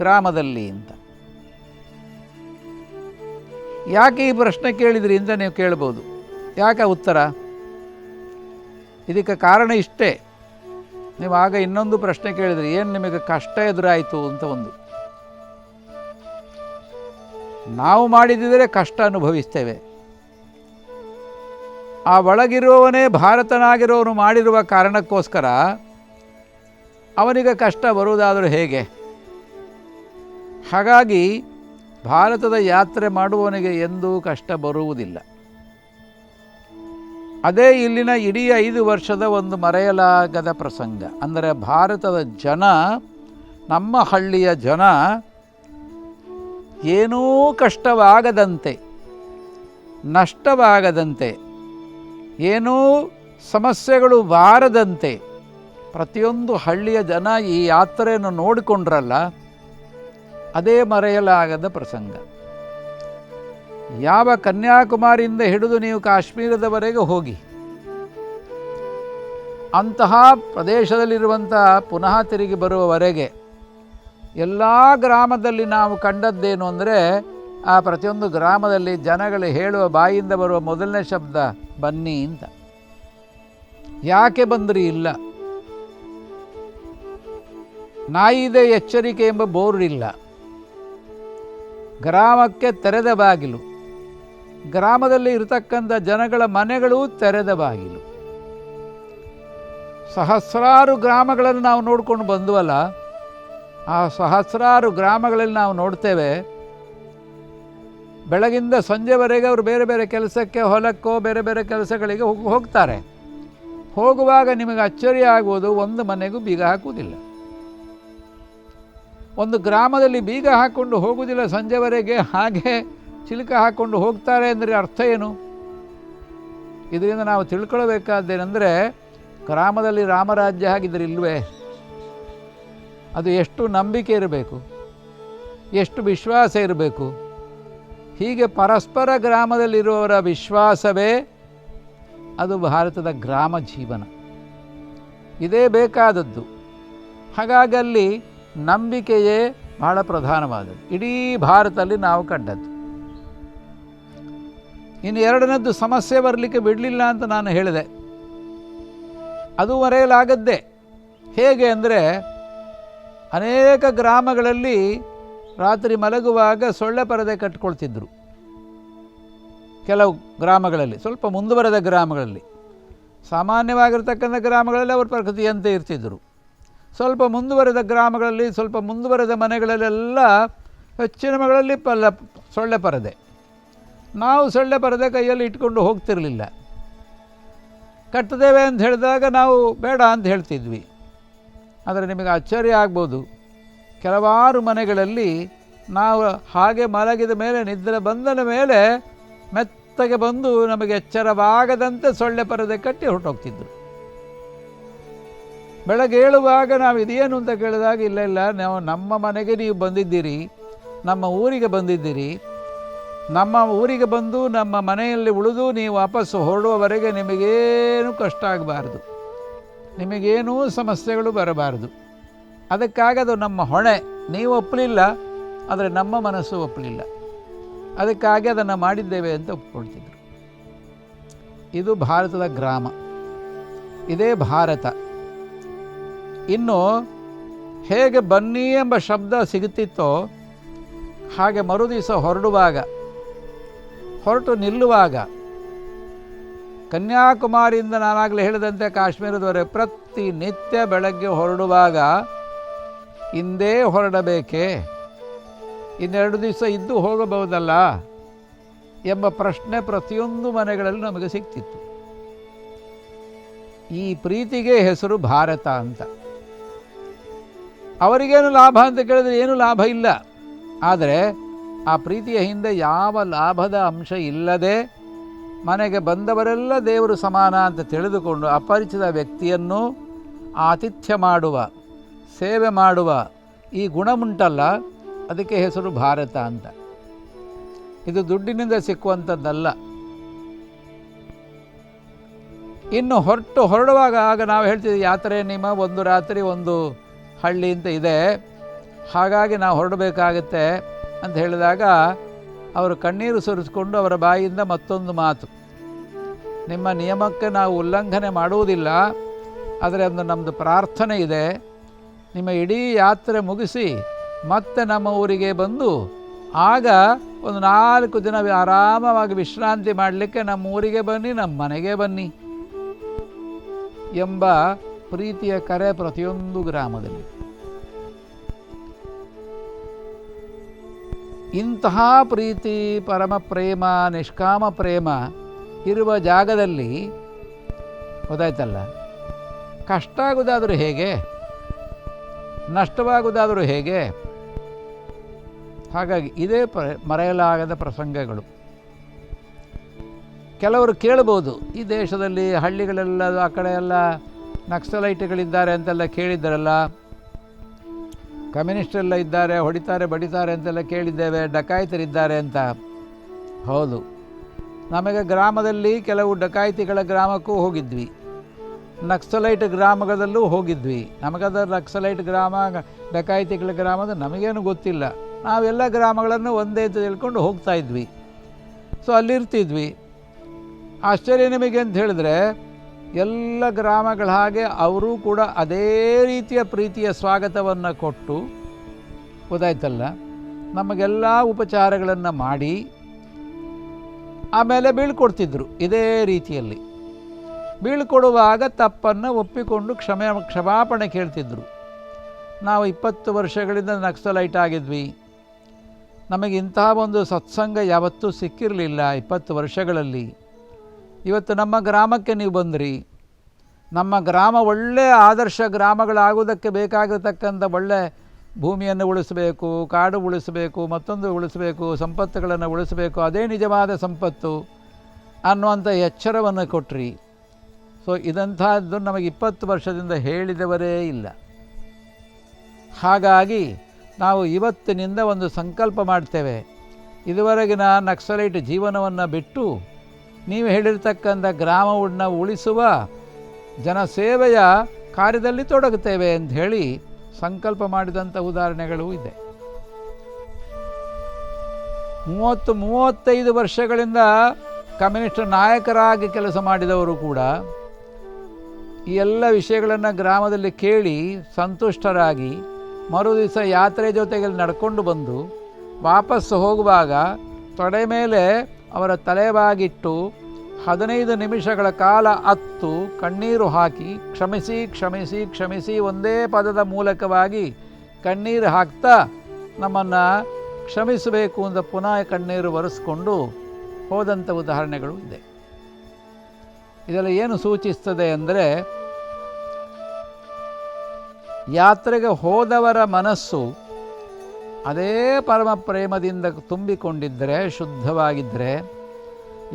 ಗ್ರಾಮದಲ್ಲಿ ಅಂತ. ಯಾಕೆ ಈ ಪ್ರಶ್ನೆ ಕೇಳಿದ್ರಿ ಅಂತ ನೀವು ಕೇಳ್ಬೋದು. ಯಾಕೆ ಉತ್ತರ? ಇದಕ್ಕೆ ಕಾರಣ ಇಷ್ಟೇ. ನೀವು ಆಗ ಇನ್ನೊಂದು ಪ್ರಶ್ನೆ ಕೇಳಿದ್ರಿ, ಏನು ನಿಮಗೆ ಕಷ್ಟ ಎದುರಾಯಿತು ಅಂತ. ಒಂದು ನಾವು ಮಾಡಿದ್ದರೆ ಕಷ್ಟ ಅನುಭವಿಸ್ತೇವೆ. ಆ ಒಳಗಿರುವವನೇ ಭಾರತನಾಗಿರೋನು ಮಾಡಿರುವ ಕಾರಣಕ್ಕೋಸ್ಕರ ಅವನಿಗೆ ಕಷ್ಟ ಬರುವುದಾದರೂ ಹೇಗೆ? ಹಾಗಾಗಿ ಭಾರತದ ಯಾತ್ರೆ ಮಾಡುವವನಿಗೆ ಎಂದೂ ಕಷ್ಟ ಬರುವುದಿಲ್ಲ. ಅದೇ ಇಲ್ಲಿನ ಇಡೀ 5 ವರ್ಷದ ಒಂದು ಮರೆಯಲಾಗದ ಪ್ರಸಂಗ. ಅಂದರೆ ಭಾರತದ ಜನ, ನಮ್ಮ ಹಳ್ಳಿಯ ಜನ ಏನೂ ಕಷ್ಟವಾಗದಂತೆ, ನಷ್ಟವಾಗದಂತೆ, ಏನೂ ಸಮಸ್ಯೆಗಳು ಬಾರದಂತೆ ಪ್ರತಿಯೊಂದು ಹಳ್ಳಿಯ ಜನ ಈ ಯಾತ್ರೆಯನ್ನು ನೋಡಿಕೊಂಡ್ರಲ್ಲ, ಅದೇ ಮರೆಯಲಾಗದ ಪ್ರಸಂಗ. ಯಾವ ಕನ್ಯಾಕುಮಾರಿಯಿಂದ ಹಿಡಿದು ನೀವು ಕಾಶ್ಮೀರದವರೆಗೆ ಹೋಗಿ, ಅಂತಹ ಪ್ರದೇಶದಲ್ಲಿರುವಂಥ ಪುನಃ ತಿರುಗಿ ಬರುವವರೆಗೆ ಎಲ್ಲ ಗ್ರಾಮದಲ್ಲಿ ನಾವು ಕಂಡದ್ದೇನು ಅಂದರೆ, ಆ ಪ್ರತಿಯೊಂದು ಗ್ರಾಮದಲ್ಲಿ ಜನಗಳು ಹೇಳುವ ಬಾಯಿಂದ ಬರುವ ಮೊದಲನೇ ಶಬ್ದ ಬನ್ನಿ ಅಂತ. ಯಾಕೆ ಬಂದ್ರಿ? ಇಲ್ಲ. ನಾಯಿದೆ ಎಚ್ಚರಿಕೆ ಎಂಬ ಬೋರ್ಡ್ ಇಲ್ಲ. ಗ್ರಾಮಕ್ಕೆ ತೆರೆದ ಬಾಗಿಲು, ಗ್ರಾಮದಲ್ಲಿ ಇರತಕ್ಕಂಥ ಜನಗಳ ಮನೆಗಳು ತೆರೆದ ಬಾಗಿಲು. ಸಹಸ್ರಾರು ಗ್ರಾಮಗಳನ್ನು ನಾವು ನೋಡ್ಕೊಂಡು ಬಂದುವಲ್ಲ, ಆ ಸಹಸ್ರಾರು ಗ್ರಾಮಗಳಲ್ಲಿ ನಾವು ನೋಡ್ತೇವೆ, ಬೆಳಗಿಂದ ಸಂಜೆವರೆಗೆ ಅವರು ಬೇರೆ ಬೇರೆ ಕೆಲಸಕ್ಕೆ, ಹೊಲಕ್ಕೋ ಬೇರೆ ಬೇರೆ ಕೆಲಸಗಳಿಗೆ ಹೋಗ್ತಾರೆ. ಹೋಗುವಾಗ ನಿಮಗೆ ಅಚ್ಚರಿ ಆಗುವುದು, ಒಂದು ಮನೆಗೂ ಬೀಗ ಹಾಕುವುದಿಲ್ಲ. ಒಂದು ಗ್ರಾಮದಲ್ಲಿ ಬೀಗ ಹಾಕ್ಕೊಂಡು ಹೋಗುವುದಿಲ್ಲ ಸಂಜೆವರೆಗೆ, ಹಾಗೆ ಚಿಲಕ ಹಾಕ್ಕೊಂಡು ಹೋಗ್ತಾರೆ ಅಂದರೆ ಅರ್ಥ ಏನು? ಇದರಿಂದ ನಾವು ತಿಳ್ಕೊಳ್ಬೇಕಾದ್ದೇನೆಂದರೆ, ಗ್ರಾಮದಲ್ಲಿ ರಾಮರಾಜ್ಯ ಹಾಗಿದ್ರೆ ಇಲ್ವೇ? ಅದು ಎಷ್ಟು ನಂಬಿಕೆ ಇರಬೇಕು, ಎಷ್ಟು ವಿಶ್ವಾಸ ಇರಬೇಕು. ಹೀಗೆ ಪರಸ್ಪರ ಗ್ರಾಮದಲ್ಲಿರುವವರ ವಿಶ್ವಾಸವೇ ಅದು ಭಾರತದ ಗ್ರಾಮ ಜೀವನ. ಇದೇ ಬೇಕಾದದ್ದು. ಹಾಗಾಗಿ ಅಲ್ಲಿ ನಂಬಿಕೆಯೇ ಬಹಳ ಪ್ರಧಾನವಾದದ್ದು. ಇಡೀ ಭಾರತದಲ್ಲಿ ನಾವು ಕಂಡದ್ದು. ಇನ್ನು ಎರಡನೇದ್ದು, ಸಮಸ್ಯೆ ಬರಲಿಕ್ಕೆ ಬಿಡಲಿಲ್ಲ ಅಂತ ನಾನು ಹೇಳಿದೆ. ಅದು ಮರೆಯಲಾಗದ್ದೇ. ಹೇಗೆ ಅಂದರೆ, ಅನೇಕ ಗ್ರಾಮಗಳಲ್ಲಿ ರಾತ್ರಿ ಮಲಗುವಾಗ ಸೊಳ್ಳೆ ಪರದೆ ಕಟ್ಕೊಳ್ತಿದ್ರು. ಕೆಲವು ಗ್ರಾಮಗಳಲ್ಲಿ, ಸ್ವಲ್ಪ ಮುಂದುವರೆದ ಗ್ರಾಮಗಳಲ್ಲಿ, ಸಾಮಾನ್ಯವಾಗಿರ್ತಕ್ಕಂಥ ಗ್ರಾಮಗಳಲ್ಲಿ ಅವರು ಪ್ರಕೃತಿಯಂತೆ ಇರ್ತಿದ್ದರು. ಸ್ವಲ್ಪ ಮುಂದುವರೆದ ಗ್ರಾಮಗಳಲ್ಲಿ, ಸ್ವಲ್ಪ ಮುಂದುವರೆದ ಮನೆಗಳಲ್ಲೆಲ್ಲ ಹೆಚ್ಚಿನ ಮಗಳಲ್ಲಿ ಸೊಳ್ಳೆ ಪರದೆ. ನಾವು ಸೊಳ್ಳೆ ಪರದೆ ಕೈಯಲ್ಲಿ ಇಟ್ಕೊಂಡು ಹೋಗ್ತಿರಲಿಲ್ಲ. ಕಟ್ತೇವೆ ಅಂತ ಹೇಳಿದಾಗ ನಾವು ಬೇಡ ಅಂತ ಹೇಳ್ತಿದ್ವಿ. ಆದರೆ ನಿಮಗೆ ಆಶ್ಚರ್ಯ ಆಗ್ಬೋದು, ಕೆಲವಾರು ಮನೆಗಳಲ್ಲಿ ನಾವು ಹಾಗೆ ಮಲಗಿದ ಮೇಲೆ ನಿದ್ರೆ ಬಂದ ಮೇಲೆ ಮೆತ್ತಗೆ ಬಂದು ನಮಗೆ ಎಚ್ಚರವಾಗದಂತೆ ಸೊಳ್ಳೆ ಪರದೆ ಕಟ್ಟಿ ಹೊರಟೋಗ್ತಿದ್ರು. ಬೆಳಗ್ಗೆ ಏಳುವಾಗ ನಾವು ಇದೇನು ಅಂತ ಕೇಳಿದಾಗ ಇಲ್ಲ ನಾವು ನಮ್ಮ ಮನೆಗೆ ನೀವು ಬಂದಿದ್ದೀರಿ, ನಮ್ಮ ಊರಿಗೆ ಬಂದಿದ್ದೀರಿ, ನಮ್ಮ ಊರಿಗೆ ಬಂದು ನಮ್ಮ ಮನೆಯಲ್ಲಿ ಉಳಿದು ನೀವು ವಾಪಸ್ಸು ಹೊರಡುವವರೆಗೆ ನಿಮಗೇನು ಕಷ್ಟ ಆಗಬಾರ್ದು, ನಿಮಗೇನೂ ಸಮಸ್ಯೆಗಳು ಬರಬಾರ್ದು. ಅದಕ್ಕಾಗಿ ಅದು ನಮ್ಮ ಹೊಣೆ. ನೀವು ಒಪ್ಪಲಿಲ್ಲ, ಆದರೆ ನಮ್ಮ ಮನಸ್ಸು ಒಪ್ಪಲಿಲ್ಲ, ಅದಕ್ಕಾಗಿ ಅದನ್ನು ಮಾಡಿದ್ದೇವೆ ಅಂತ ಒಪ್ಕೊಳ್ತಿದ್ರು. ಇದು ಭಾರತದ ಗ್ರಾಮ, ಇದೇ ಭಾರತ. ಇನ್ನು ಹೇಗೆ ಬನ್ನಿ ಎಂಬ ಶಬ್ದ ಸಿಗುತ್ತಿತ್ತೋ ಹಾಗೆ ಮರುದಿವಸ ಹೊರಡುವಾಗ, ಹೊರಟು ನಿಲ್ಲುವಾಗ, ಕನ್ಯಾಕುಮಾರಿಯಿಂದ ನಾನಾಗಲೇ ಹೇಳಿದಂತೆ ಕಾಶ್ಮೀರದವರೆಗೆ ಪ್ರತಿನಿತ್ಯ ಬೆಳಗ್ಗೆ ಹೊರಡುವಾಗ ಇಂದೇ ಹೊರಡಬೇಕೇ, ಇನ್ನೆರಡು ದಿವಸ ಇದ್ದು ಹೋಗಬಹುದಲ್ಲ ಎಂಬ ಪ್ರಶ್ನೆ ಪ್ರತಿಯೊಂದು ಮನೆಗಳಲ್ಲಿ ನಮಗೆ ಸಿಗ್ತಿತ್ತು. ಈ ಪ್ರೀತಿಗೆ ಹೆಸರು ಭಾರತ ಅಂತ. ಅವರಿಗೇನು ಲಾಭ ಅಂತ ಕೇಳಿದ್ರೆ ಏನೂ ಲಾಭ ಇಲ್ಲ, ಆದರೆ ಆ ಪ್ರೀತಿಯ ಹಿಂದೆ ಯಾವ ಲಾಭದ ಅಂಶ ಇಲ್ಲದೆ ಮನೆಗೆ ಬಂದವರೆಲ್ಲ ದೇವರು ಸಮಾನ ಅಂತ ತಿಳಿದುಕೊಂಡು ಅಪರಿಚಿತ ವ್ಯಕ್ತಿಯನ್ನು ಆತಿಥ್ಯ ಮಾಡುವ, ಸೇವೆ ಮಾಡುವ ಈ ಗುಣವುಂಟಲ್ಲ, ಅದಕ್ಕೆ ಹೆಸರು ಭಾರತ ಅಂತ. ಇದು ದುಡ್ಡಿನಿಂದ ಸಿಕ್ಕುವಂಥದ್ದಲ್ಲ. ಇನ್ನು ಹೊರಡುವಾಗ ಆಗ ನಾವು ಹೇಳ್ತೀವಿ ಯಾತ್ರೆ ನಿಯಮ, ಒಂದು ರಾತ್ರಿ ಒಂದು ಹಳ್ಳಿ ಅಂತ ಇದೆ, ಹಾಗಾಗಿ ನಾವು ಹೊರಡಬೇಕಾಗತ್ತೆ ಅಂತ ಹೇಳಿದಾಗ ಅವರು ಕಣ್ಣೀರು ಸುರಿಸ್ಕೊಂಡು ಅವರ ಬಾಯಿಯಿಂದ ಮತ್ತೊಂದು ಮಾತು, ನಿಮ್ಮ ನಿಯಮಕ್ಕೆ ನಾವು ಉಲ್ಲಂಘನೆ ಮಾಡುವುದಿಲ್ಲ, ಆದರೆ ಒಂದು ನಮ್ಮದು ಪ್ರಾರ್ಥನೆ ಇದೆ, ನಿಮ್ಮ ಇಡೀ ಯಾತ್ರೆ ಮುಗಿಸಿ ಮತ್ತೆ ನಮ್ಮ ಊರಿಗೆ ಬಂದು ಆಗ ಒಂದು 4 ದಿನ ಆರಾಮವಾಗಿ ವಿಶ್ರಾಂತಿ ಮಾಡಲಿಕ್ಕೆ ನಮ್ಮ ಊರಿಗೆ ಬನ್ನಿ, ನಮ್ಮ ಮನೆಗೆ ಬನ್ನಿ ಎಂಬ ಪ್ರೀತಿಯ ಕರೆ ಪ್ರತಿಯೊಂದು ಗ್ರಾಮದಲ್ಲಿ. ಇಂತಹ ಪ್ರೀತಿ, ಪರಮ ಪ್ರೇಮ, ನಿಷ್ಕಾಮ ಪ್ರೇಮ ಇರುವ ಜಾಗದಲ್ಲಿ ಗೊತ್ತಾಯ್ತಲ್ಲ, ಕಷ್ಟ ಆಗುವುದಾದರೂ ಹೇಗೆ, ನಷ್ಟವಾಗುವುದಾದರೂ ಹೇಗೆ? ಹಾಗಾಗಿ ಇದೇ ಮರೆಯಲಾಗದ ಪ್ರಸಂಗಗಳು. ಕೆಲವರು ಕೇಳ್ಬೋದು, ಈ ದೇಶದಲ್ಲಿ ಹಳ್ಳಿಗಳೆಲ್ಲ ಆ ಕಡೆ ಎಲ್ಲ ನಕ್ಸಲೈಟ್ಗಳಿದ್ದಾರೆ ಅಂತೆಲ್ಲ ಕೇಳಿದ್ದಾರಲ್ಲ, ಕಮ್ಯುನಿಸ್ಟರೆಲ್ಲ ಇದ್ದಾರೆ, ಹೊಡಿತಾರೆ ಬಡಿತಾರೆ ಅಂತೆಲ್ಲ ಕೇಳಿದ್ದೇವೆ, ಡಕಾಯಿತರಿದ್ದಾರೆ ಅಂತ. ಹೌದು, ನಮಗೆ ಗ್ರಾಮದಲ್ಲಿ ಕೆಲವು ಡಕಾಯಿತಿಗಳ ಗ್ರಾಮಕ್ಕೂ ಹೋಗಿದ್ವಿ, ನಕ್ಸಲೈಟ್ ಗ್ರಾಮಗಳಲ್ಲೂ ಹೋಗಿದ್ವಿ. ನಮಗದ ನಕ್ಸಲೈಟ್ ಗ್ರಾಮ, ಡಕಾಯಿತಿಗಳ ಗ್ರಾಮದ ನಮಗೇನು ಗೊತ್ತಿಲ್ಲ, ನಾವೆಲ್ಲ ಗ್ರಾಮಗಳನ್ನು ಒಂದೇ ಅಂತ ತಿಳ್ಕೊಂಡು ಹೋಗ್ತಾ ಇದ್ವಿ. ಸೊ ಅಲ್ಲಿರ್ತಿದ್ವಿ. ಆಶ್ಚರ್ಯ ನಿಮಗೆ ಅಂತ ಹೇಳಿದ್ರೆ, ಎಲ್ಲ ಗ್ರಾಮಗಳ ಹಾಗೆ ಅವರೂ ಕೂಡ ಅದೇ ರೀತಿಯ ಪ್ರೀತಿಯ ಸ್ವಾಗತವನ್ನು ಕೊಟ್ಟು ಗೊತ್ತಾಯ್ತಲ್ಲ, ನಮಗೆಲ್ಲ ಉಪಚಾರಗಳನ್ನು ಮಾಡಿ ಆಮೇಲೆ ಬೀಳ್ಕೊಡ್ತಿದ್ರು. ಇದೇ ರೀತಿಯಲ್ಲಿ ಬೀಳ್ಕೊಡುವಾಗ ತಪ್ಪನ್ನು ಒಪ್ಪಿಕೊಂಡು ಕ್ಷಮಾಪಣೆ ಕೇಳ್ತಿದ್ರು. ನಾವು 20 ವರ್ಷಗಳಿಂದ ನಕ್ಸಲೈಟ್ ಆಗಿದ್ವಿ, ನಮಗೆ ಇಂತಹ ಒಂದು ಸತ್ಸಂಗ ಯಾವತ್ತೂ ಸಿಕ್ಕಿರಲಿಲ್ಲ 20 ವರ್ಷಗಳಲ್ಲಿ. ಇವತ್ತು ನಮ್ಮ ಗ್ರಾಮಕ್ಕೆ ನೀವು ಬಂದ್ರಿ, ನಮ್ಮ ಗ್ರಾಮ ಒಳ್ಳೆಯ ಆದರ್ಶ ಗ್ರಾಮಗಳಾಗುವುದಕ್ಕೆ ಬೇಕಾಗಿರತಕ್ಕಂಥ ಒಳ್ಳೆ ಭೂಮಿಯನ್ನು ಉಳಿಸಬೇಕು, ಕಾಡು ಉಳಿಸಬೇಕು, ಮತ್ತೊಂದು ಉಳಿಸಬೇಕು, ಸಂಪತ್ತುಗಳನ್ನು ಉಳಿಸಬೇಕು, ಅದೇ ನಿಜವಾದ ಸಂಪತ್ತು ಅನ್ನುವಂಥ ಎಚ್ಚರವನ್ನು ಕೊಟ್ರಿ. ಸೊ ಇದಂಥದ್ದು ನಮಗೆ 20 ವರ್ಷದಿಂದ ಹೇಳಿದವರೇ ಇಲ್ಲ. ಹಾಗಾಗಿ ನಾವು ಇವತ್ತಿನಿಂದ ಒಂದು ಸಂಕಲ್ಪ ಮಾಡ್ತೇವೆ, ಇದುವರೆಗಿನ ನಕ್ಸಲೈಟ್ ಜೀವನವನ್ನು ಬಿಟ್ಟು ನೀವು ಹೇಳಿರ್ತಕ್ಕಂಥ ಗ್ರಾಮವನ್ನು ಉಳಿಸುವ ಜನಸೇವೆಯ ಕಾರ್ಯದಲ್ಲಿ ತೊಡಗುತ್ತೇವೆ ಅಂತ ಹೇಳಿ ಸಂಕಲ್ಪ ಮಾಡಿದಂಥ ಉದಾಹರಣೆಗಳು ಇದೆ. 30-35 ವರ್ಷಗಳಿಂದ ಕಮ್ಯುನಿಸ್ಟ್ ನಾಯಕರಾಗಿ ಕೆಲಸ ಮಾಡಿದವರು ಕೂಡ ಈ ಎಲ್ಲ ವಿಷಯಗಳನ್ನು ಗ್ರಾಮದಲ್ಲಿ ಕೇಳಿ ಸಂತುಷ್ಟರಾಗಿ ಮರುದಿವಸ ಯಾತ್ರೆ ಜೊತೆಗೆ ನಡ್ಕೊಂಡು ಬಂದು ವಾಪಸ್ಸು ಹೋಗುವಾಗ ತೊಡೆ ಮೇಲೆ ಅವರ ತಲೆಬಾಗಿಟ್ಟು 15 ನಿಮಿಷಗಳ ಕಾಲ ಅತ್ತು ಕಣ್ಣೀರು ಹಾಕಿ ಕ್ಷಮಿಸಿ ಕ್ಷಮಿಸಿ ಕ್ಷಮಿಸಿ ಒಂದೇ ಪದದ ಮೂಲಕವಾಗಿ ಕಣ್ಣೀರು ಹಾಕ್ತಾ ನಮ್ಮನ್ನು ಕ್ಷಮಿಸಬೇಕು ಅಂತ ಪುನಃ ಕಣ್ಣೀರು ಒರೆಸ್ಕೊಂಡು ಹೋದಂಥ ಉದಾಹರಣೆಗಳು ಇದೆ. ಇದೆಲ್ಲ ಏನು ಸೂಚಿಸ್ತದೆ ಅಂದರೆ, ಯಾತ್ರೆಗೆ ಹೋದವರ ಮನಸ್ಸು ಅದೇ ಪರಮ ಪ್ರೇಮದಿಂದ ತುಂಬಿಕೊಂಡಿದ್ದರೆ, ಶುದ್ಧವಾಗಿದ್ದರೆ,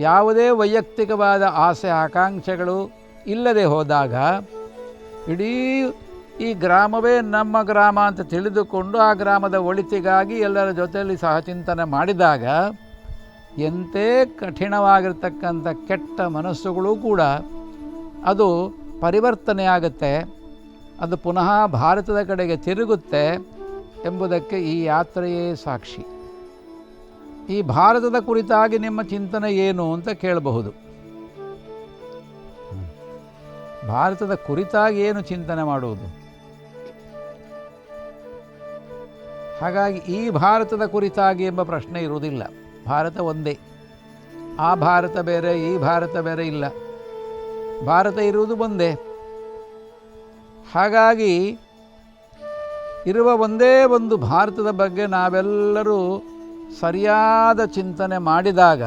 ಯಾವುದೇ ವೈಯಕ್ತಿಕವಾದ ಆಸೆ ಆಕಾಂಕ್ಷೆಗಳು ಇಲ್ಲದೆ ಹೋದಾಗ ಇಡೀ ಈ ಗ್ರಾಮವೇ ನಮ್ಮ ಗ್ರಾಮ ಅಂತ ತಿಳಿದುಕೊಂಡು ಆ ಗ್ರಾಮದ ಒಳಿತಿಗಾಗಿ ಎಲ್ಲರ ಜೊತೆಯಲ್ಲಿ ಸಹಚಿಂತನೆ ಮಾಡಿದಾಗ ಎಂಥೇ ಕಠಿಣವಾಗಿರ್ತಕ್ಕಂಥ ಕೆಟ್ಟ ಮನಸ್ಸುಗಳು ಕೂಡ ಅದು ಪರಿವರ್ತನೆಯಾಗುತ್ತೆ, ಅದು ಪುನಃ ಭಾರತದ ಕಡೆಗೆ ತಿರುಗುತ್ತೆ ಎಂಬುದಕ್ಕೆ ಈ ಯಾತ್ರೆಯೇ ಸಾಕ್ಷಿ. ಈ ಭಾರತದ ಕುರಿತಾಗಿ ನಿಮ್ಮ ಚಿಂತನೆ ಏನು ಅಂತ ಕೇಳಬಹುದು. ಭಾರತದ ಕುರಿತಾಗಿ ಏನು ಚಿಂತನೆ ಮಾಡುವುದು? ಹಾಗಾಗಿ ಈ ಭಾರತದ ಕುರಿತಾಗಿ ಎಂಬ ಪ್ರಶ್ನೆ ಇರುವುದಿಲ್ಲ. ಭಾರತ ಒಂದೇ. ಆ ಭಾರತ ಬೇರೆ, ಈ ಭಾರತ ಬೇರೆ ಇಲ್ಲ. ಭಾರತ ಇರುವುದು ಒಂದೇ. ಹಾಗಾಗಿ ಇರುವ ಒಂದೇ ಒಂದು ಭಾರತದ ಬಗ್ಗೆ ನಾವೆಲ್ಲರೂ ಸರಿಯಾದ ಚಿಂತನೆ ಮಾಡಿದಾಗ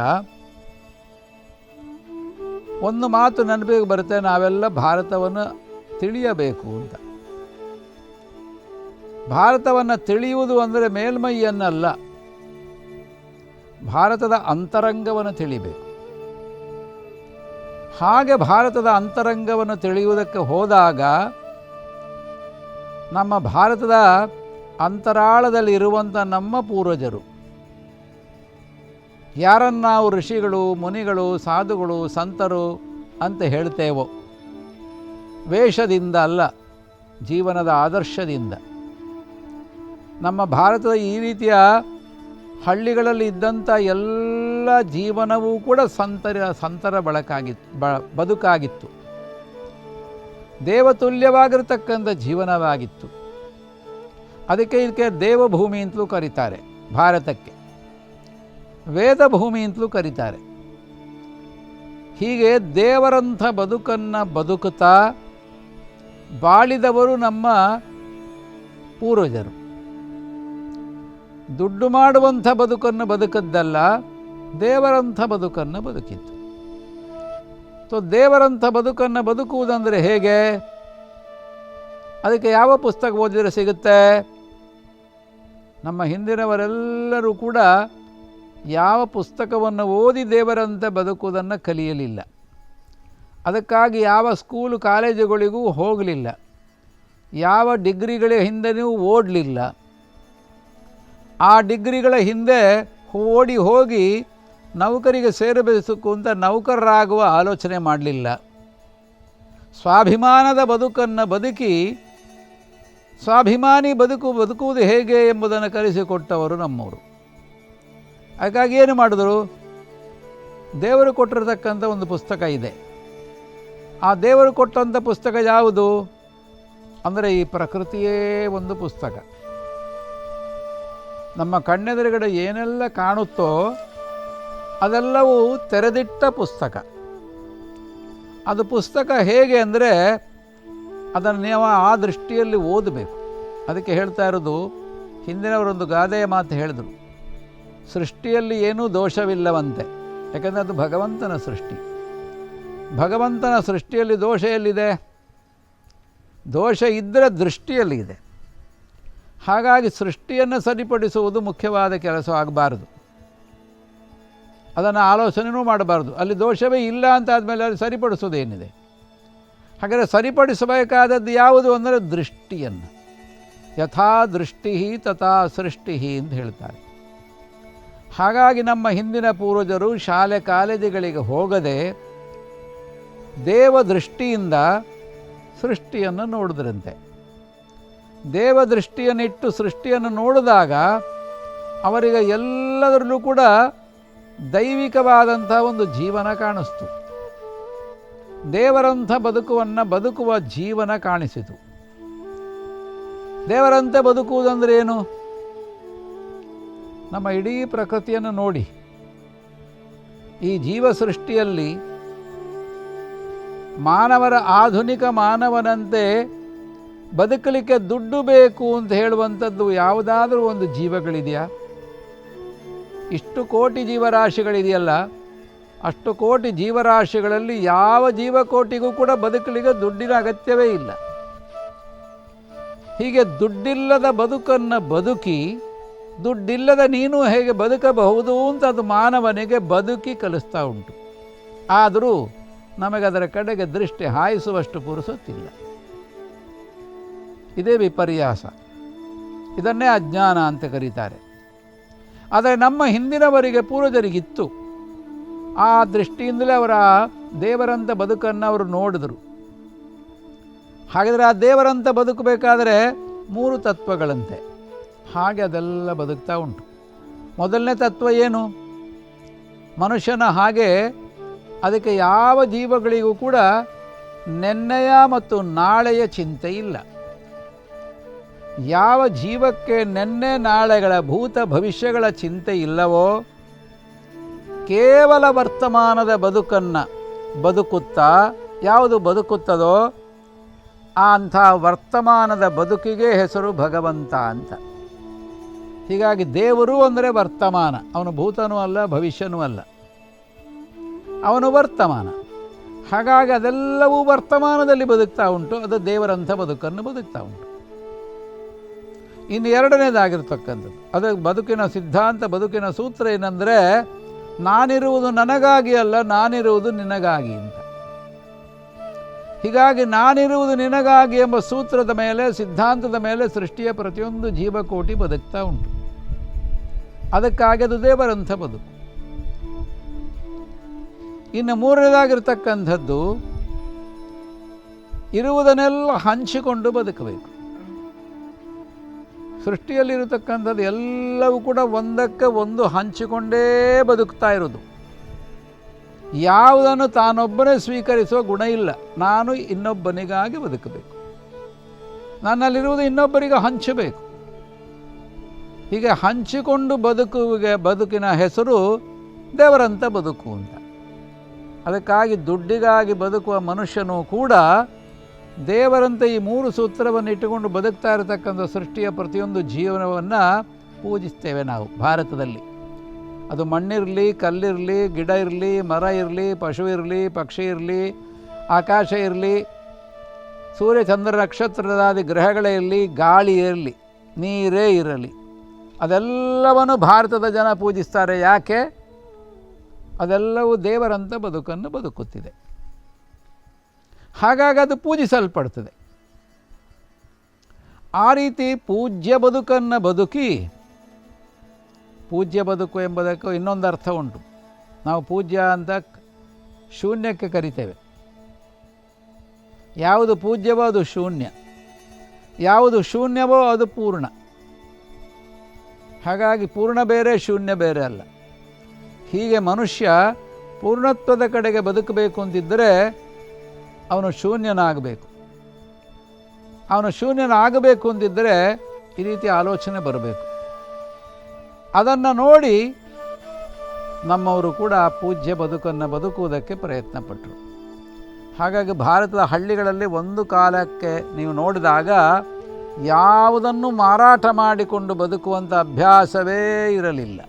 ಒಂದು ಮಾತು ನೆನಪಿಗೆ ಬರುತ್ತೆ, ನಾವೆಲ್ಲ ಭಾರತವನ್ನು ತಿಳಿಯಬೇಕು ಅಂತ. ಭಾರತವನ್ನು ತಿಳಿಯುವುದು ಅಂದರೆ ಮೇಲ್ಮೈಯನ್ನಲ್ಲ, ಭಾರತದ ಅಂತರಂಗವನ್ನು ತಿಳಿಬೇಕು. ಹಾಗೆ ಭಾರತದ ಅಂತರಂಗವನ್ನು ತಿಳಿಯುವುದಕ್ಕೆ ಹೋದಾಗ ನಮ್ಮ ಭಾರತದ ಅಂತರಾಳದಲ್ಲಿ ಇರುವಂಥ ನಮ್ಮ ಪೂರ್ವಜರು, ಯಾರನ್ನು ನಾವು ಋಷಿಗಳು, ಮುನಿಗಳು, ಸಾಧುಗಳು, ಸಂತರು ಅಂತ ಹೇಳ್ತೇವೋ, ವೇಷದಿಂದ ಅಲ್ಲ, ಜೀವನದ ಆದರ್ಶದಿಂದ. ನಮ್ಮ ಭಾರತದ ಈ ರೀತಿಯ ಹಳ್ಳಿಗಳಲ್ಲಿ ಇದ್ದಂಥ ಎಲ್ಲ ಜೀವನವೂ ಕೂಡ ಸಂತರ ಬದುಕಾಗಿತ್ತು. ದೇವತುಲ್ಯವಾಗಿರತಕ್ಕಂಥ ಜೀವನವಾಗಿತ್ತು. ಇದಕ್ಕೆ ದೇವಭೂಮಿ ಅಂತಲೂ ಕರೀತಾರೆ. ಭಾರತಕ್ಕೆ ವೇದಭೂಮಿ ಅಂತಲೂ ಕರೀತಾರೆ. ಹೀಗೆ ದೇವರಂಥ ಬದುಕನ್ನು ಬದುಕುತ್ತಾ ಬಾಳಿದವರು ನಮ್ಮ ಪೂರ್ವಜರು. ದುಡ್ಡು ಮಾಡುವಂಥ ಬದುಕನ್ನು ಬದುಕದ್ದಲ್ಲ, ದೇವರಂಥ ಬದುಕನ್ನು ಬದುಕಿತ್ತು. ದೇವರಂಥ ಬದುಕನ್ನು ಬದುಕುವುದಂದರೆ ಹೇಗೆ? ಅದಕ್ಕೆ ಯಾವ ಪುಸ್ತಕ ಓದಿದರೆ ಸಿಗುತ್ತೆ? ನಮ್ಮ ಹಿಂದಿನವರೆಲ್ಲರೂ ಕೂಡ ಯಾವ ಪುಸ್ತಕವನ್ನು ಓದಿ ದೇವರಂತೆ ಬದುಕುವುದನ್ನು ಕಲಿಯಲಿಲ್ಲ. ಅದಕ್ಕಾಗಿ ಯಾವ ಸ್ಕೂಲು ಕಾಲೇಜುಗಳಿಗೂ ಹೋಗಲಿಲ್ಲ, ಯಾವ ಡಿಗ್ರಿಗಳ ಹಿಂದೆಯೂ ಓಡಲಿಲ್ಲ. ಆ ಡಿಗ್ರಿಗಳ ಹಿಂದೆ ಓಡಿ ಹೋಗಿ ನೌಕರಿಗೆ ಸೇರಬೇಕು ಅಂತ ನೌಕರರಾಗುವ ಆಲೋಚನೆ ಮಾಡಲಿಲ್ಲ. ಸ್ವಾಭಿಮಾನದ ಬದುಕನ್ನು ಬದುಕಿ ಸ್ವಾಭಿಮಾನಿ ಬದುಕುವುದು ಹೇಗೆ ಎಂಬುದನ್ನು ಕಲಿಸಿಕೊಟ್ಟವರು ನಮ್ಮವರು. ಹಾಗಾಗಿ ಏನು ಮಾಡಿದ್ರು? ದೇವರು ಕೊಟ್ಟಿರತಕ್ಕಂಥ ಒಂದು ಪುಸ್ತಕ ಇದೆ. ಆ ದೇವರು ಕೊಟ್ಟಂಥ ಪುಸ್ತಕ ಯಾವುದು ಅಂದರೆ ಈ ಪ್ರಕೃತಿಯೇ ಒಂದು ಪುಸ್ತಕ. ನಮ್ಮ ಕಣ್ಣೆದುರುಗಡೆ ಏನೆಲ್ಲ ಕಾಣುತ್ತೋ ಅದೆಲ್ಲವೂ ತೆರೆದಿಟ್ಟ ಪುಸ್ತಕ. ಅದು ಪುಸ್ತಕ ಹೇಗೆ ಅಂದರೆ ಅದನ್ನು ನೀವು ಆ ದೃಷ್ಟಿಯಲ್ಲಿ ಓದಬೇಕು. ಅದಕ್ಕೆ ಹೇಳ್ತಾ ಇರೋದು, ಹಿಂದಿನವರೊಂದು ಗಾದೆಯ ಮಾತು ಹೇಳಿದರು, ಸೃಷ್ಟಿಯಲ್ಲಿ ಏನೂ ದೋಷವಿಲ್ಲವಂತೆ. ಯಾಕಂದರೆ ಅದು ಭಗವಂತನ ಸೃಷ್ಟಿ. ಭಗವಂತನ ಸೃಷ್ಟಿಯಲ್ಲಿ ದೋಷ ಎಲ್ಲಿದೆ? ದೋಷ ಇದ್ದರೆ ದೃಷ್ಟಿಯಲ್ಲಿ ಇದೆ. ಹಾಗಾಗಿ ಸೃಷ್ಟಿಯನ್ನು ಸರಿಪಡಿಸುವುದು ಮುಖ್ಯವಾದ ಕೆಲಸ ಆಗಬಾರದು. ಅದನ್ನು ಆಲೋಚನೆಯೂ ಮಾಡಬಾರ್ದು. ಅಲ್ಲಿ ದೋಷವೇ ಇಲ್ಲ ಅಂತ ಆದಮೇಲೆ ಅಲ್ಲಿ ಸರಿಪಡಿಸೋದೇನಿದೆ? ಹಾಗಾದರೆ ಸರಿಪಡಿಸಬೇಕಾದದ್ದು ಯಾವುದು ಅಂದರೆ ದೃಷ್ಟಿಯನ್ನು. ಯಥಾ ದೃಷ್ಟಿ ತಥಾ ಸೃಷ್ಟಿ ಅಂತ ಹೇಳ್ತಾರೆ. ಹಾಗಾಗಿ ನಮ್ಮ ಹಿಂದಿನ ಪೂರ್ವಜರು ಶಾಲೆ ಕಾಲೇಜುಗಳಿಗೆ ಹೋಗದೆ ದೇವದೃಷ್ಟಿಯಿಂದ ಸೃಷ್ಟಿಯನ್ನು ನೋಡಿದ್ರಂತೆ. ದೇವದೃಷ್ಟಿಯನ್ನಿಟ್ಟು ಸೃಷ್ಟಿಯನ್ನು ನೋಡಿದಾಗ ಅವರಿಗೆ ಎಲ್ಲದರಲ್ಲೂ ಕೂಡ ದೈವಿಕವಾದಂಥ ಒಂದು ಜೀವನ ಕಾಣಿಸ್ತು. ದೇವರಂಥ ಬದುಕುವ ಜೀವನ ಕಾಣಿಸಿತು. ದೇವರಂತೆ ಬದುಕುವುದಂದ್ರೆ ಏನು? ನಮ್ಮ ಇಡೀ ಪ್ರಕೃತಿಯನ್ನು ನೋಡಿ. ಈ ಜೀವ ಸೃಷ್ಟಿಯಲ್ಲಿ ಆಧುನಿಕ ಮಾನವನಂತೆ ಬದುಕಲಿಕ್ಕೆ ದುಡ್ಡು ಬೇಕು ಅಂತ ಹೇಳುವಂಥದ್ದು ಯಾವುದಾದ್ರೂ ಒಂದು ಜೀವಗಳಿದೆಯಾ? ಇಷ್ಟು ಕೋಟಿ ಜೀವರಾಶಿಗಳಿದೆಯಲ್ಲ, ಅಷ್ಟು ಕೋಟಿ ಜೀವರಾಶಿಗಳಲ್ಲಿ ಯಾವ ಜೀವಕೋಟಿಗೂ ಕೂಡ ಬದುಕಲಿಕ್ಕೆ ದುಡ್ಡಿನ ಅಗತ್ಯವೇ ಇಲ್ಲ. ಹೀಗೆ ದುಡ್ಡಿಲ್ಲದ ಬದುಕನ್ನು ಬದುಕಿ ದುಡ್ಡಿಲ್ಲದ ನೀನು ಹೇಗೆ ಬದುಕಬಹುದು ಅಂತ ಅದು ಮಾನವನಿಗೆ ಬದುಕಿ ಕಲಿಸ್ತಾ ಉಂಟು. ಆದರೂ ನಮಗದರ ಕಡೆಗೆ ದೃಷ್ಟಿ ಹಾಯಿಸುವಷ್ಟು ಪುರುಸೊತ್ತಿಲ್ಲ. ಇದೇ ವಿಪರ್ಯಾಸ. ಇದನ್ನೇ ಅಜ್ಞಾನ ಅಂತ ಕರೀತಾರೆ. ಆದರೆ ನಮ್ಮ ಹಿಂದಿನವರಿಗೆ ಪೂರ್ವಜರಿಗಿತ್ತು. ಆ ದೃಷ್ಟಿಯಿಂದಲೇ ಅವರ ದೇವರಂಥ ಬದುಕನ್ನು ಅವರು ನೋಡಿದರು. ಹಾಗಾದರೆ ಆ ದೇವರಂಥ ಬದುಕಬೇಕಾದರೆ 3 ತತ್ವಗಳಂತೆ. ಹಾಗೆ ಅದೆಲ್ಲ ಬದುಕ್ತಾ ಉಂಟು. ಮೊದಲನೇ ತತ್ವ ಏನು? ಮನುಷ್ಯನ ಹಾಗೆ ಅದಕ್ಕೆ ಯಾವ ಜೀವಗಳಿಗೂ ಕೂಡ ನೆನ್ನೆಯ ಮತ್ತು ನಾಳೆಯ ಚಿಂತೆ ಇಲ್ಲ. ಯಾವ ಜೀವಕ್ಕೆ ನೆನ್ನೆ ನಾಳೆಗಳ ಭೂತ ಭವಿಷ್ಯಗಳ ಚಿಂತೆ ಇಲ್ಲವೋ, ಕೇವಲ ವರ್ತಮಾನದ ಬದುಕನ್ನು ಬದುಕುತ್ತಾ ಯಾವುದು ಬದುಕುತ್ತದೋ ಅಂಥ ವರ್ತಮಾನದ ಬದುಕಿಗೆ ಹೆಸರು ಭಗವಂತ ಅಂತ. ಹೀಗಾಗಿ ದೇವರು ಅಂದರೆ ವರ್ತಮಾನ. ಅವನು ಭೂತನೂ ಅಲ್ಲ, ಭವಿಷ್ಯನೂ ಅಲ್ಲ, ಅವನು ವರ್ತಮಾನ. ಹಾಗಾಗಿ ಅದೆಲ್ಲವೂ ವರ್ತಮಾನದಲ್ಲಿ ಬದುಕ್ತಾ ಉಂಟು. ಅದು ದೇವರಂಥ ಬದುಕನ್ನು ಬದುಕ್ತಾ ಉಂಟು. ಇನ್ನು ಎರಡನೇದಾಗಿರ್ತಕ್ಕಂಥದ್ದು ಅದು ಬದುಕಿನ ಸಿದ್ಧಾಂತ, ಬದುಕಿನ ಸೂತ್ರ ಏನಂದರೆ, ನಾನಿರುವುದು ನನಗಾಗಿ ಅಲ್ಲ, ನಾನಿರುವುದು ನಿನಗಾಗಿ ಅಂತ. ಹೀಗಾಗಿ ನಾನಿರುವುದು ನಿನಗಾಗಿ ಎಂಬ ಸೂತ್ರದ ಮೇಲೆ, ಸಿದ್ಧಾಂತದ ಮೇಲೆ ಸೃಷ್ಟಿಯ ಪ್ರತಿಯೊಂದು ಜೀವಕೋಟಿ ಬದುಕ್ತಾ ಉಂಟು. ಅದಕ್ಕಾಗಿ ಅದು ದೇವರಂಥ ಬದುಕು. ಇನ್ನು ಮೂರನೇದಾಗಿರ್ತಕ್ಕಂಥದ್ದು, ಇರುವುದನ್ನೆಲ್ಲ ಹಂಚಿಕೊಂಡು ಬದುಕಬೇಕು. ಸೃಷ್ಟಿಯಲ್ಲಿರತಕ್ಕಂಥದ್ದು ಎಲ್ಲವೂ ಕೂಡ ಒಂದಕ್ಕೆ ಒಂದು ಹಂಚಿಕೊಂಡೇ ಬದುಕ್ತಾ ಇರೋದು. ಯಾವುದನ್ನು ತಾನೊಬ್ಬನೇ ಸ್ವೀಕರಿಸುವ ಗುಣ ಇಲ್ಲ. ನಾನು ಇನ್ನೊಬ್ಬನಿಗಾಗಿ ಬದುಕಬೇಕು, ನನ್ನಲ್ಲಿರುವುದು ಇನ್ನೊಬ್ಬರಿಗೆ ಹಂಚಬೇಕು. ಹೀಗೆ ಹಂಚಿಕೊಂಡು ಬದುಕಿನ ಹೆಸರು ದೇವರಂಥ ಬದುಕು ಅಂತ. ಅದಕ್ಕಾಗಿ ದುಡ್ಡಿಗಾಗಿ ಬದುಕುವ ಮನುಷ್ಯನೂ ಕೂಡ ದೇವರಂತೆ ಈ 3 ಸೂತ್ರವನ್ನು ಇಟ್ಟುಕೊಂಡು ಬದುಕ್ತಾ ಇರತಕ್ಕಂಥ ಸೃಷ್ಟಿಯ ಪ್ರತಿಯೊಂದು ಜೀವನವನ್ನು ಪೂಜಿಸ್ತೇವೆ ನಾವು ಭಾರತದಲ್ಲಿ. ಅದು ಮಣ್ಣಿರಲಿ, ಕಲ್ಲಿರಲಿ, ಗಿಡ ಇರಲಿ, ಮರ ಇರಲಿ, ಪಶು ಇರಲಿ, ಪಕ್ಷಿ ಇರಲಿ, ಆಕಾಶ ಇರಲಿ, ಸೂರ್ಯ ಚಂದ್ರ ನಕ್ಷತ್ರದಾದಿ ಗ್ರಹಗಳೇ ಇರಲಿ, ಗಾಳಿ ಇರಲಿ, ನೀರೇ ಇರಲಿ, ಅದೆಲ್ಲವನ್ನು ಭಾರತದ ಜನ ಪೂಜಿಸ್ತಾರೆ. ಯಾಕೆ? ಅದೆಲ್ಲವೂ ದೇವರಂಥ ಬದುಕನ್ನು ಬದುಕುತ್ತಿದೆ. ಹಾಗಾಗಿ ಅದು ಪೂಜಿಸಲ್ಪಡ್ತದೆ. ಆ ರೀತಿ ಪೂಜ್ಯ ಬದುಕನ್ನು ಬದುಕಿ, ಪೂಜ್ಯ ಬದುಕು ಎಂಬುದಕ್ಕೂ ಇನ್ನೊಂದು ಅರ್ಥ ಉಂಟು. ನಾವು ಪೂಜ್ಯ ಅಂತ ಶೂನ್ಯಕ್ಕೆ ಕರಿತೇವೆ. ಯಾವುದು ಪೂಜ್ಯವೋ ಅದು ಶೂನ್ಯ, ಯಾವುದು ಶೂನ್ಯವೋ ಅದು ಪೂರ್ಣ. ಹಾಗಾಗಿ ಪೂರ್ಣ ಬೇರೆ, ಶೂನ್ಯ ಬೇರೆ ಅಲ್ಲ. ಹೀಗೆ ಮನುಷ್ಯ ಪೂರ್ಣತ್ವದ ಕಡೆಗೆ ಬದುಕಬೇಕು ಅಂತಿದ್ದರೆ ಅವನು ಶೂನ್ಯನಾಗಬೇಕು. ಅವನು ಶೂನ್ಯನಾಗಬೇಕು ಅಂತಿದ್ದರೆ ಈ ರೀತಿ ಆಲೋಚನೆ ಬರಬೇಕು. ಅದನ್ನು ನೋಡಿ ನಮ್ಮವರು ಕೂಡ ಪೂಜ್ಯ ಬದುಕನ್ನು ಬದುಕುವುದಕ್ಕೆ ಪ್ರಯತ್ನಪಟ್ಟರು. ಹಾಗಾಗಿ ಭಾರತದ ಹಳ್ಳಿಗಳಲ್ಲಿ ಒಂದು ಕಾಲಕ್ಕೆ ನೀವು ನೋಡಿದಾಗ ಯಾವುದನ್ನು ಮಾರಾಟ ಮಾಡಿಕೊಂಡು ಬದುಕುವಂಥ ಅಭ್ಯಾಸವೇ ಇರಲಿಲ್ಲ.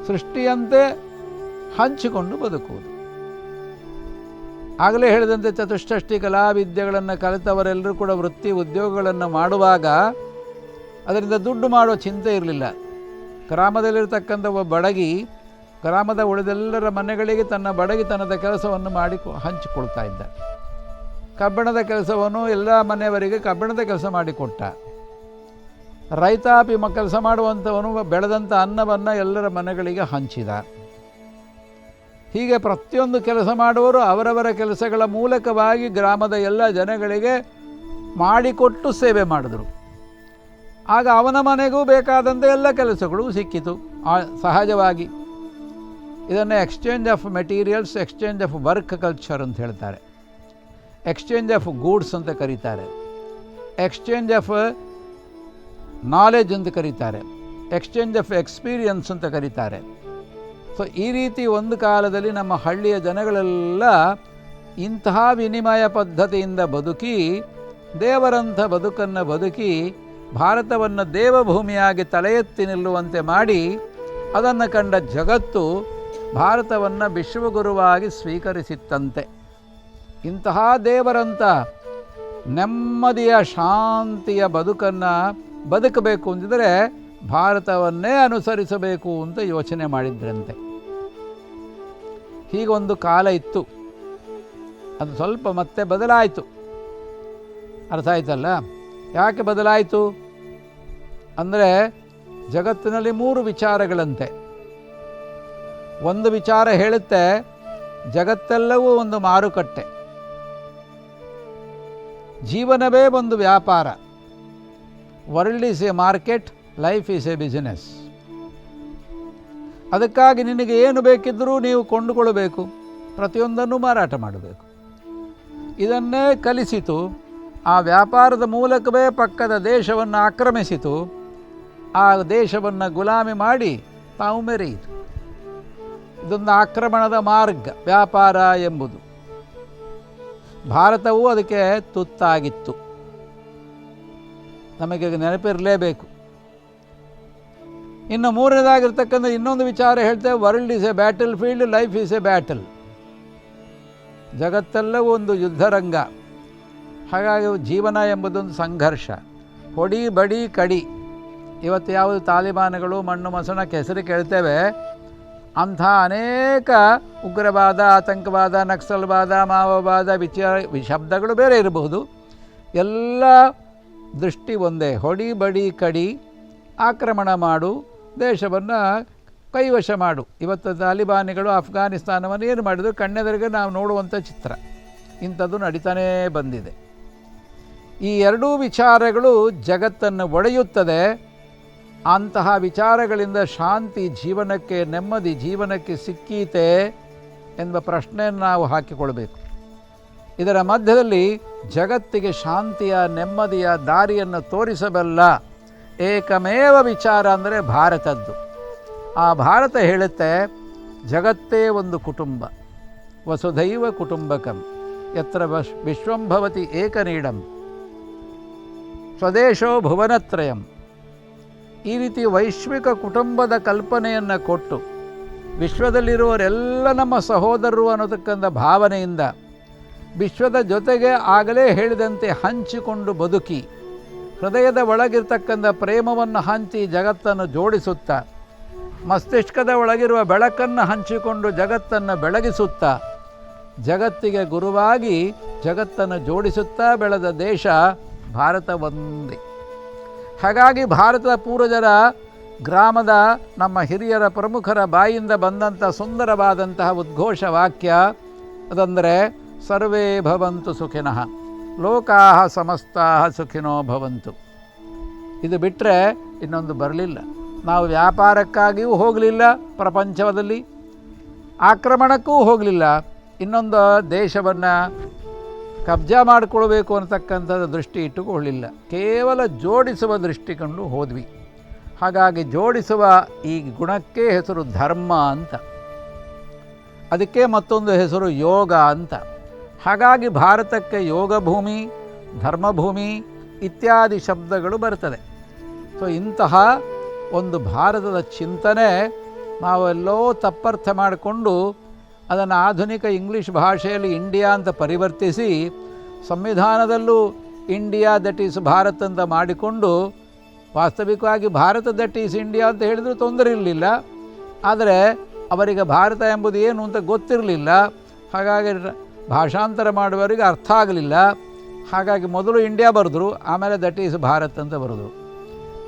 ಸೃಷ್ಟಿಯಂತೆ ಹಂಚಿಕೊಂಡು ಬದುಕುವುದು. ಆಗಲೇ ಹೇಳಿದಂತೆ ಚತುಷ್ಷಷ್ಟಿ ಕಲಾವಿದ್ಯೆಗಳನ್ನು ಕಲಿತವರೆಲ್ಲರೂ ಕೂಡ ವೃತ್ತಿ ಉದ್ಯೋಗಗಳನ್ನು ಮಾಡುವಾಗ ಅದರಿಂದ ದುಡ್ಡು ಮಾಡುವ ಚಿಂತೆ ಇರಲಿಲ್ಲ. ಗ್ರಾಮದಲ್ಲಿರ್ತಕ್ಕಂಥ ಒಬ್ಬ ಬಡಗಿ ಗ್ರಾಮದ ಉಳಿದೆಲ್ಲರ ಮನೆಗಳಿಗೆ ತನ್ನ ಬಡಗಿತನದ ಕೆಲಸವನ್ನು ಮಾಡಿ ಹಂಚಿಕೊಳ್ತಾ ಇದ್ದ. ಕಬ್ಬಿಣದ ಕೆಲಸವನ್ನು ಎಲ್ಲ ಮನೆಯವರಿಗೆ ಕಬ್ಬಿಣದ ಕೆಲಸ ಮಾಡಿಕೊಟ್ಟ. ರೈತಾಪಿ ಕೆಲಸ ಮಾಡುವಂಥವನು ಬೆಳೆದಂಥ ಅನ್ನವನ್ನು ಎಲ್ಲರ ಮನೆಗಳಿಗೆ ಹಂಚಿದ. ಹೀಗೆ ಪ್ರತಿಯೊಂದು ಕೆಲಸ ಮಾಡುವವರು ಅವರವರ ಕೆಲಸಗಳ ಮೂಲಕವಾಗಿ ಗ್ರಾಮದ ಎಲ್ಲ ಜನಗಳಿಗೆ ಮಾಡಿಕೊಟ್ಟು ಸೇವೆ ಮಾಡಿದರು. ಆಗ ಅವನ ಮನೆಗೂ ಬೇಕಾದಂಥ ಎಲ್ಲ ಕೆಲಸಗಳು ಸಿಕ್ಕಿತು ಸಹಜವಾಗಿ. ಇದನ್ನು exchange of materials, exchange of work culture ಅಂತ ಹೇಳ್ತಾರೆ. ಎಕ್ಸ್ಚೇಂಜ್ ಆಫ್ ಗೂಡ್ಸ್ ಅಂತ ಕರೀತಾರೆ, ಎಕ್ಸ್ಚೇಂಜ್ ಆಫ್ ನಾಲೆಜ್ ಅಂತ ಕರೀತಾರೆ, ಎಕ್ಸ್ಚೇಂಜ್ ಆಫ್ ಎಕ್ಸ್ಪೀರಿಯನ್ಸ್ ಅಂತ ಕರೀತಾರೆ. ಸೊ ಈ ರೀತಿ ಒಂದು ಕಾಲದಲ್ಲಿ ನಮ್ಮ ಹಳ್ಳಿಯ ಜನಗಳೆಲ್ಲ ಇಂತಹ ವಿನಿಮಯ ಪದ್ಧತಿಯಿಂದ ಬದುಕಿ ದೇವರಂಥ ಬದುಕನ್ನು ಬದುಕಿ ಭಾರತವನ್ನು ದೇವಭೂಮಿಯಾಗಿ ತಲೆ ಎತ್ತಿ ನಿಲ್ಲುವಂತೆ ಮಾಡಿ ಅದನ್ನು ಕಂಡ ಜಗತ್ತು ಭಾರತವನ್ನು ವಿಶ್ವಗುರುವಾಗಿ ಸ್ವೀಕರಿಸಿತ್ತಂತೆ. ಇಂತಹ ದೇವರಂಥ ನೆಮ್ಮದಿಯ ಶಾಂತಿಯ ಬದುಕನ್ನು ಬದುಕಬೇಕು ಅಂತಿದ್ರೆ ಭಾರತವನ್ನೇ ಅನುಸರಿಸಬೇಕು ಅಂತ ಯೋಚನೆ ಮಾಡಿದ್ರಂತೆ. ಹೀಗೊಂದು ಕಾಲ ಇತ್ತು, ಅದು ಸ್ವಲ್ಪ ಮತ್ತೆ ಬದಲಾಯಿತು. ಅರ್ಥ ಆಯ್ತಲ್ಲ ಯಾಕೆ ಬದಲಾಯಿತು ಅಂದರೆ, ಜಗತ್ತಿನಲ್ಲಿ 3 ವಿಚಾರಗಳಂತೆ. ಒಂದು ವಿಚಾರ ಹೇಳುತ್ತೆ ಜಗತ್ತೆಲ್ಲವೂ ಒಂದು ಮಾರುಕಟ್ಟೆ, ಜೀವನವೇ ಒಂದು ವ್ಯಾಪಾರ. World is A market, life is A business. ಅದಕ್ಕಾಗಿ ನಿನಗೆ ಏನು ಬೇಕಿದ್ದರೂ ನೀವು ಕೊಂಡುಕೊಳ್ಳಬೇಕು, ಪ್ರತಿಯೊಂದನ್ನು ಮಾರಾಟ ಮಾಡಬೇಕು. ಇದನ್ನೇ ಕಲಿಸಿತು. ಆ ವ್ಯಾಪಾರದ ಮೂಲಕವೇ ಪಕ್ಕದ ದೇಶವನ್ನು ಆಕ್ರಮಿಸಿತು. ಆ ದೇಶವನ್ನು ಗುಲಾಮಿ ಮಾಡಿ ತಾವು ಮೆರೆಯಿತು. ಇದೊಂದು ಆಕ್ರಮಣದ ಮಾರ್ಗ ವ್ಯಾಪಾರ ಎಂಬುದು. ಭಾರತವು ಅದಕ್ಕೆ ತುತ್ತಾಗಿತ್ತು. ನಮಗೆ ನೆನಪಿರಲೇಬೇಕು. ಇನ್ನು 3ನೇದಾಗಿರ್ತಕ್ಕಂಥ ಇನ್ನೊಂದು ವಿಚಾರ ಹೇಳ್ತೇವೆ, world is a battlefield, life is a battle. ಜಗತ್ತೆಲ್ಲವೂ ಒಂದು ಯುದ್ಧರಂಗ. ಹಾಗಾಗಿ ಜೀವನ ಎಂಬುದೊಂದು ಸಂಘರ್ಷ. ಹೊಡಿ ಬಡಿ ಕಡಿ. ಇವತ್ತು ಯಾವುದು ತಾಲಿಬಾನ್ಗಳು ಮಣ್ಣು ಮಸಣಕ್ಕೆ ಹೆಸರು ಕೇಳ್ತೇವೆ, ಅಂಥ ಅನೇಕ ಉಗ್ರವಾದ, ಆತಂಕವಾದ, ನಕ್ಸಲ್ವಾದ, ಮಾವೋವಾದ ಶಬ್ದಗಳು ಬೇರೆ ಇರಬಹುದು. ಎಲ್ಲ ದೃಷ್ಟಿ ಒಂದೇ, ಹೊಡಿ ಬಡಿ ಕಡಿ, ಆಕ್ರಮಣ ಮಾಡು, ದೇಶವನ್ನು ಕೈವಶ ಮಾಡು. ಇವತ್ತು ತಾಲಿಬಾನಿಗಳು ಅಫ್ಘಾನಿಸ್ತಾನವನ್ನು ಏನು ಮಾಡಿದ್ರು ಕಣ್ಣೆದುರಿಗೆ ನಾವು ನೋಡುವಂಥ ಚಿತ್ರ. ಇಂಥದ್ದು ನಡೀತಾನೇ ಬಂದಿದೆ. ಈ ಎರಡೂ ವಿಚಾರಗಳು ಜಗತ್ತನ್ನು ಒಡೆಯುತ್ತದೆ. ಅಂತಹ ವಿಚಾರಗಳಿಂದ ಶಾಂತಿ ಜೀವನಕ್ಕೆ, ನೆಮ್ಮದಿ ಜೀವನಕ್ಕೆ ಸಿಕ್ಕೀತೆ ಎಂಬ ಪ್ರಶ್ನೆಯನ್ನು ನಾವು ಹಾಕಿಕೊಳ್ಬೇಕು. ಇದರ ಮಧ್ಯದಲ್ಲಿ ಜಗತ್ತಿಗೆ ಶಾಂತಿಯ ನೆಮ್ಮದಿಯ ದಾರಿಯನ್ನು ತೋರಿಸಬಲ್ಲ ಏಕಮೇವ ವಿಚಾರ ಅಂದರೆ ಭಾರತದ್ದು. ಆ ಭಾರತ ಹೇಳುತ್ತೆ ಜಗತ್ತೇ ಒಂದು ಕುಟುಂಬ, ವಸುಧೈವ ಕುಟುಂಬಕಂ ಯತ್ರ ವಿಶ್ವಂಭವತಿ ಏಕನೀಡಂ ಸ್ವದೇಶೋ ಭುವನತ್ರಯಂ. ಈ ರೀತಿ ವೈಶ್ವಿಕ ಕುಟುಂಬದ ಕಲ್ಪನೆಯನ್ನು ಕೊಟ್ಟು ವಿಶ್ವದಲ್ಲಿರುವವರೆಲ್ಲ ನಮ್ಮ ಸಹೋದರರು ಅನ್ನೋತಕ್ಕಂಥ ಭಾವನೆಯಿಂದ ವಿಶ್ವದ ಜೊತೆಗೆ ಆಗಲೇ ಹೇಳಿದಂತೆ ಹಂಚಿಕೊಂಡು ಬದುಕಿ, ಹೃದಯದ ಒಳಗಿರ್ತಕ್ಕಂಥ ಪ್ರೇಮವನ್ನು ಹಂಚಿ ಜಗತ್ತನ್ನು ಜೋಡಿಸುತ್ತಾ, ಮಸ್ತಿಷ್ಕದ ಒಳಗಿರುವ ಬೆಳಕನ್ನು ಹಂಚಿಕೊಂಡು ಜಗತ್ತನ್ನು ಬೆಳಗಿಸುತ್ತಾ, ಜಗತ್ತಿಗೆ ಗುರುವಾಗಿ ಜಗತ್ತನ್ನು ಜೋಡಿಸುತ್ತಾ ಬೆಳೆದ ದೇಶ ಭಾರತ ಒಂದೇ. ಹಾಗಾಗಿ ಭಾರತದ ಪೂರ್ವಜರ ಗ್ರಾಮದ ನಮ್ಮ ಹಿರಿಯರ ಪ್ರಮುಖರ ಬಾಯಿಂದ ಬಂದಂಥ ಸುಂದರವಾದಂತಹ ಉದ್ಘೋಷ ವಾಕ್ಯ ಅದಂದರೆ ಸರ್ವೇ ಭವಂತು ಸುಖಿನಃ ಲೋಕಾಃ ಸಮಸ್ತಾಃ ಸುಖಿನೋ ಭವಂತು. ಇದು ಬಿಟ್ಟರೆ ಇನ್ನೊಂದು ಬರಲಿಲ್ಲ. ನಾವು ವ್ಯಾಪಾರಕ್ಕಾಗಿಯೂ ಹೋಗಲಿಲ್ಲ, ಪ್ರಪಂಚದಲ್ಲಿ ಆಕ್ರಮಣಕ್ಕೂ ಹೋಗಲಿಲ್ಲ, ಇನ್ನೊಂದು ದೇಶವನ್ನು ಕಬ್ಜಾ ಮಾಡಿಕೊಳ್ಬೇಕು ಅನ್ನತಕ್ಕಂಥದ್ದು ದೃಷ್ಟಿ ಇಟ್ಟುಕೊಳ್ಳಲಿಲ್ಲ. ಕೇವಲ ಜೋಡಿಸುವ ದೃಷ್ಟಿ ಕಂಡು ಹೋದ್ವಿ. ಹಾಗಾಗಿ ಜೋಡಿಸುವ ಈ ಗುಣಕ್ಕೆ ಹೆಸರು ಧರ್ಮ ಅಂತ, ಅದಕ್ಕೆ ಮತ್ತೊಂದು ಹೆಸರು ಯೋಗ ಅಂತ. ಹಾಗಾಗಿ ಭಾರತಕ್ಕೆ ಯೋಗ ಭೂಮಿ, ಧರ್ಮಭೂಮಿ ಇತ್ಯಾದಿ ಶಬ್ದಗಳು ಬರ್ತದೆ. ಸೊ ಇಂತಹ ಒಂದು ಭಾರತದ ಚಿಂತನೆ ನಾವೆಲ್ಲೋ ತಪ್ಪರ್ಥ ಮಾಡಿಕೊಂಡು ಅದನ್ನು ಆಧುನಿಕ ಇಂಗ್ಲೀಷ್ ಭಾಷೆಯಲ್ಲಿ ಇಂಡಿಯಾ ಅಂತ ಪರಿವರ್ತಿಸಿ ಸಂವಿಧಾನದಲ್ಲೂ ಇಂಡಿಯಾ ದಟ್ ಈಸ್ ಭಾರತ್ ಅಂತ ಮಾಡಿಕೊಂಡು, ವಾಸ್ತವಿಕವಾಗಿ ಭಾರತ ದಟ್ ಈಸ್ ಇಂಡಿಯಾ ಅಂತ ಹೇಳಿದರೂ ತೊಂದರೆ ಇರಲಿಲ್ಲ. ಆದರೆ ಅವರಿಗೆ ಭಾರತ ಎಂಬುದು ಏನು ಅಂತ ಗೊತ್ತಿರಲಿಲ್ಲ. ಹಾಗಾಗಿ ಭಾಷಾಂತರ ಮಾಡುವವರಿಗೆ ಅರ್ಥ ಆಗಲಿಲ್ಲ. ಹಾಗಾಗಿ ಮೊದಲು ಇಂಡಿಯಾ ಬರೆದ್ರು, ಆಮೇಲೆ ದಟ್ ಈಸ್ ಭಾರತ್ ಅಂತ ಬರೆದ್ರು.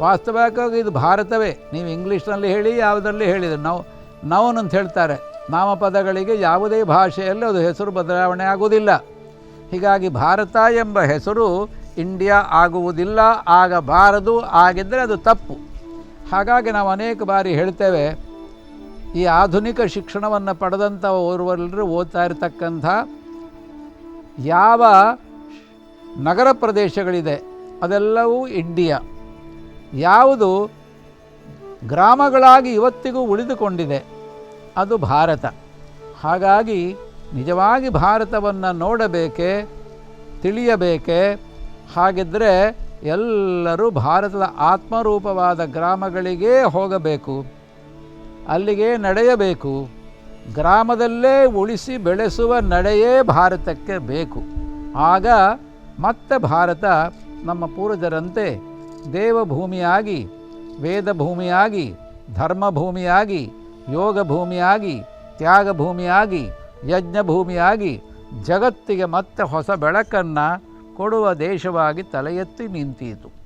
ವಾಸ್ತವಿಕವಾಗಿ ಇದು ಭಾರತವೇ. ನೀವು ಇಂಗ್ಲೀಷ್ನಲ್ಲಿ ಹೇಳಿ, ಯಾವುದರಲ್ಲಿ ಹೇಳಿದ್ರು ನೌನ್ ಅಂತ ಹೇಳ್ತಾರೆ. ನಾಮಪದಗಳಿಗೆ ಯಾವುದೇ ಭಾಷೆಯಲ್ಲಿ ಅದು ಹೆಸರು ಬದಲಾವಣೆ ಆಗುವುದಿಲ್ಲ. ಹೀಗಾಗಿ ಭಾರತ ಎಂಬ ಹೆಸರು ಇಂಡಿಯಾ ಆಗುವುದಿಲ್ಲ, ಆಗಬಾರದು. ಆಗಿದ್ದರೆ ಅದು ತಪ್ಪು. ಹಾಗಾಗಿ ನಾವು ಅನೇಕ ಬಾರಿ ಹೇಳ್ತೇವೆ, ಈ ಆಧುನಿಕ ಶಿಕ್ಷಣವನ್ನು ಪಡೆದಂಥ ಓರ್ವರೆಲ್ಲರೂ ಓದ್ತಾ ಇರತಕ್ಕಂಥ ಯಾವ ನಗರ ಪ್ರದೇಶಗಳಿದೆ ಅದೆಲ್ಲವೂ ಇಂಡಿಯಾ, ಯಾವುದು ಗ್ರಾಮಗಳಾಗಿ ಇವತ್ತಿಗೂ ಉಳಿದುಕೊಂಡಿದೆ ಅದು ಭಾರತ. ಹಾಗಾಗಿ ನಿಜವಾಗಿ ಭಾರತವನ್ನು ನೋಡಬೇಕೆ, ತಿಳಿಯಬೇಕೆ. ಹಾಗಿದ್ದರೆ ಎಲ್ಲರೂ ಭಾರತದ ಆತ್ಮರೂಪವಾದ ಗ್ರಾಮಗಳಿಗೇ ಹೋಗಬೇಕು, ಅಲ್ಲಿಗೆ ನಡೆಯಬೇಕು. ಗ್ರಾಮದಲ್ಲೇ ಉಳಿಸಿ ಬೆಳೆಸುವ ನಡೆಯೇ ಭಾರತಕ್ಕೆ ಬೇಕು. ಆಗ ಮತ್ತೆ ಭಾರತ ನಮ್ಮ ಪೂರ್ವಜರಂತೆ ದೇವಭೂಮಿಯಾಗಿ, ವೇದಭೂಮಿಯಾಗಿ, ಧರ್ಮಭೂಮಿಯಾಗಿ, ಯೋಗ ಭೂಮಿಯಾಗಿ, ತ್ಯಾಗ ಭೂಮಿಯಾಗಿ, ಯಜ್ಞ ಭೂಮಿಯಾಗಿ ಜಗತ್ತಿಗೆ ಮತ್ತೆ ಹೊಸ ಬೆಳಕನ್ನು ಕೊಡುವ ದೇಶವಾಗಿ ತಲೆ ಎತ್ತಿ ನಿಂತೀತು.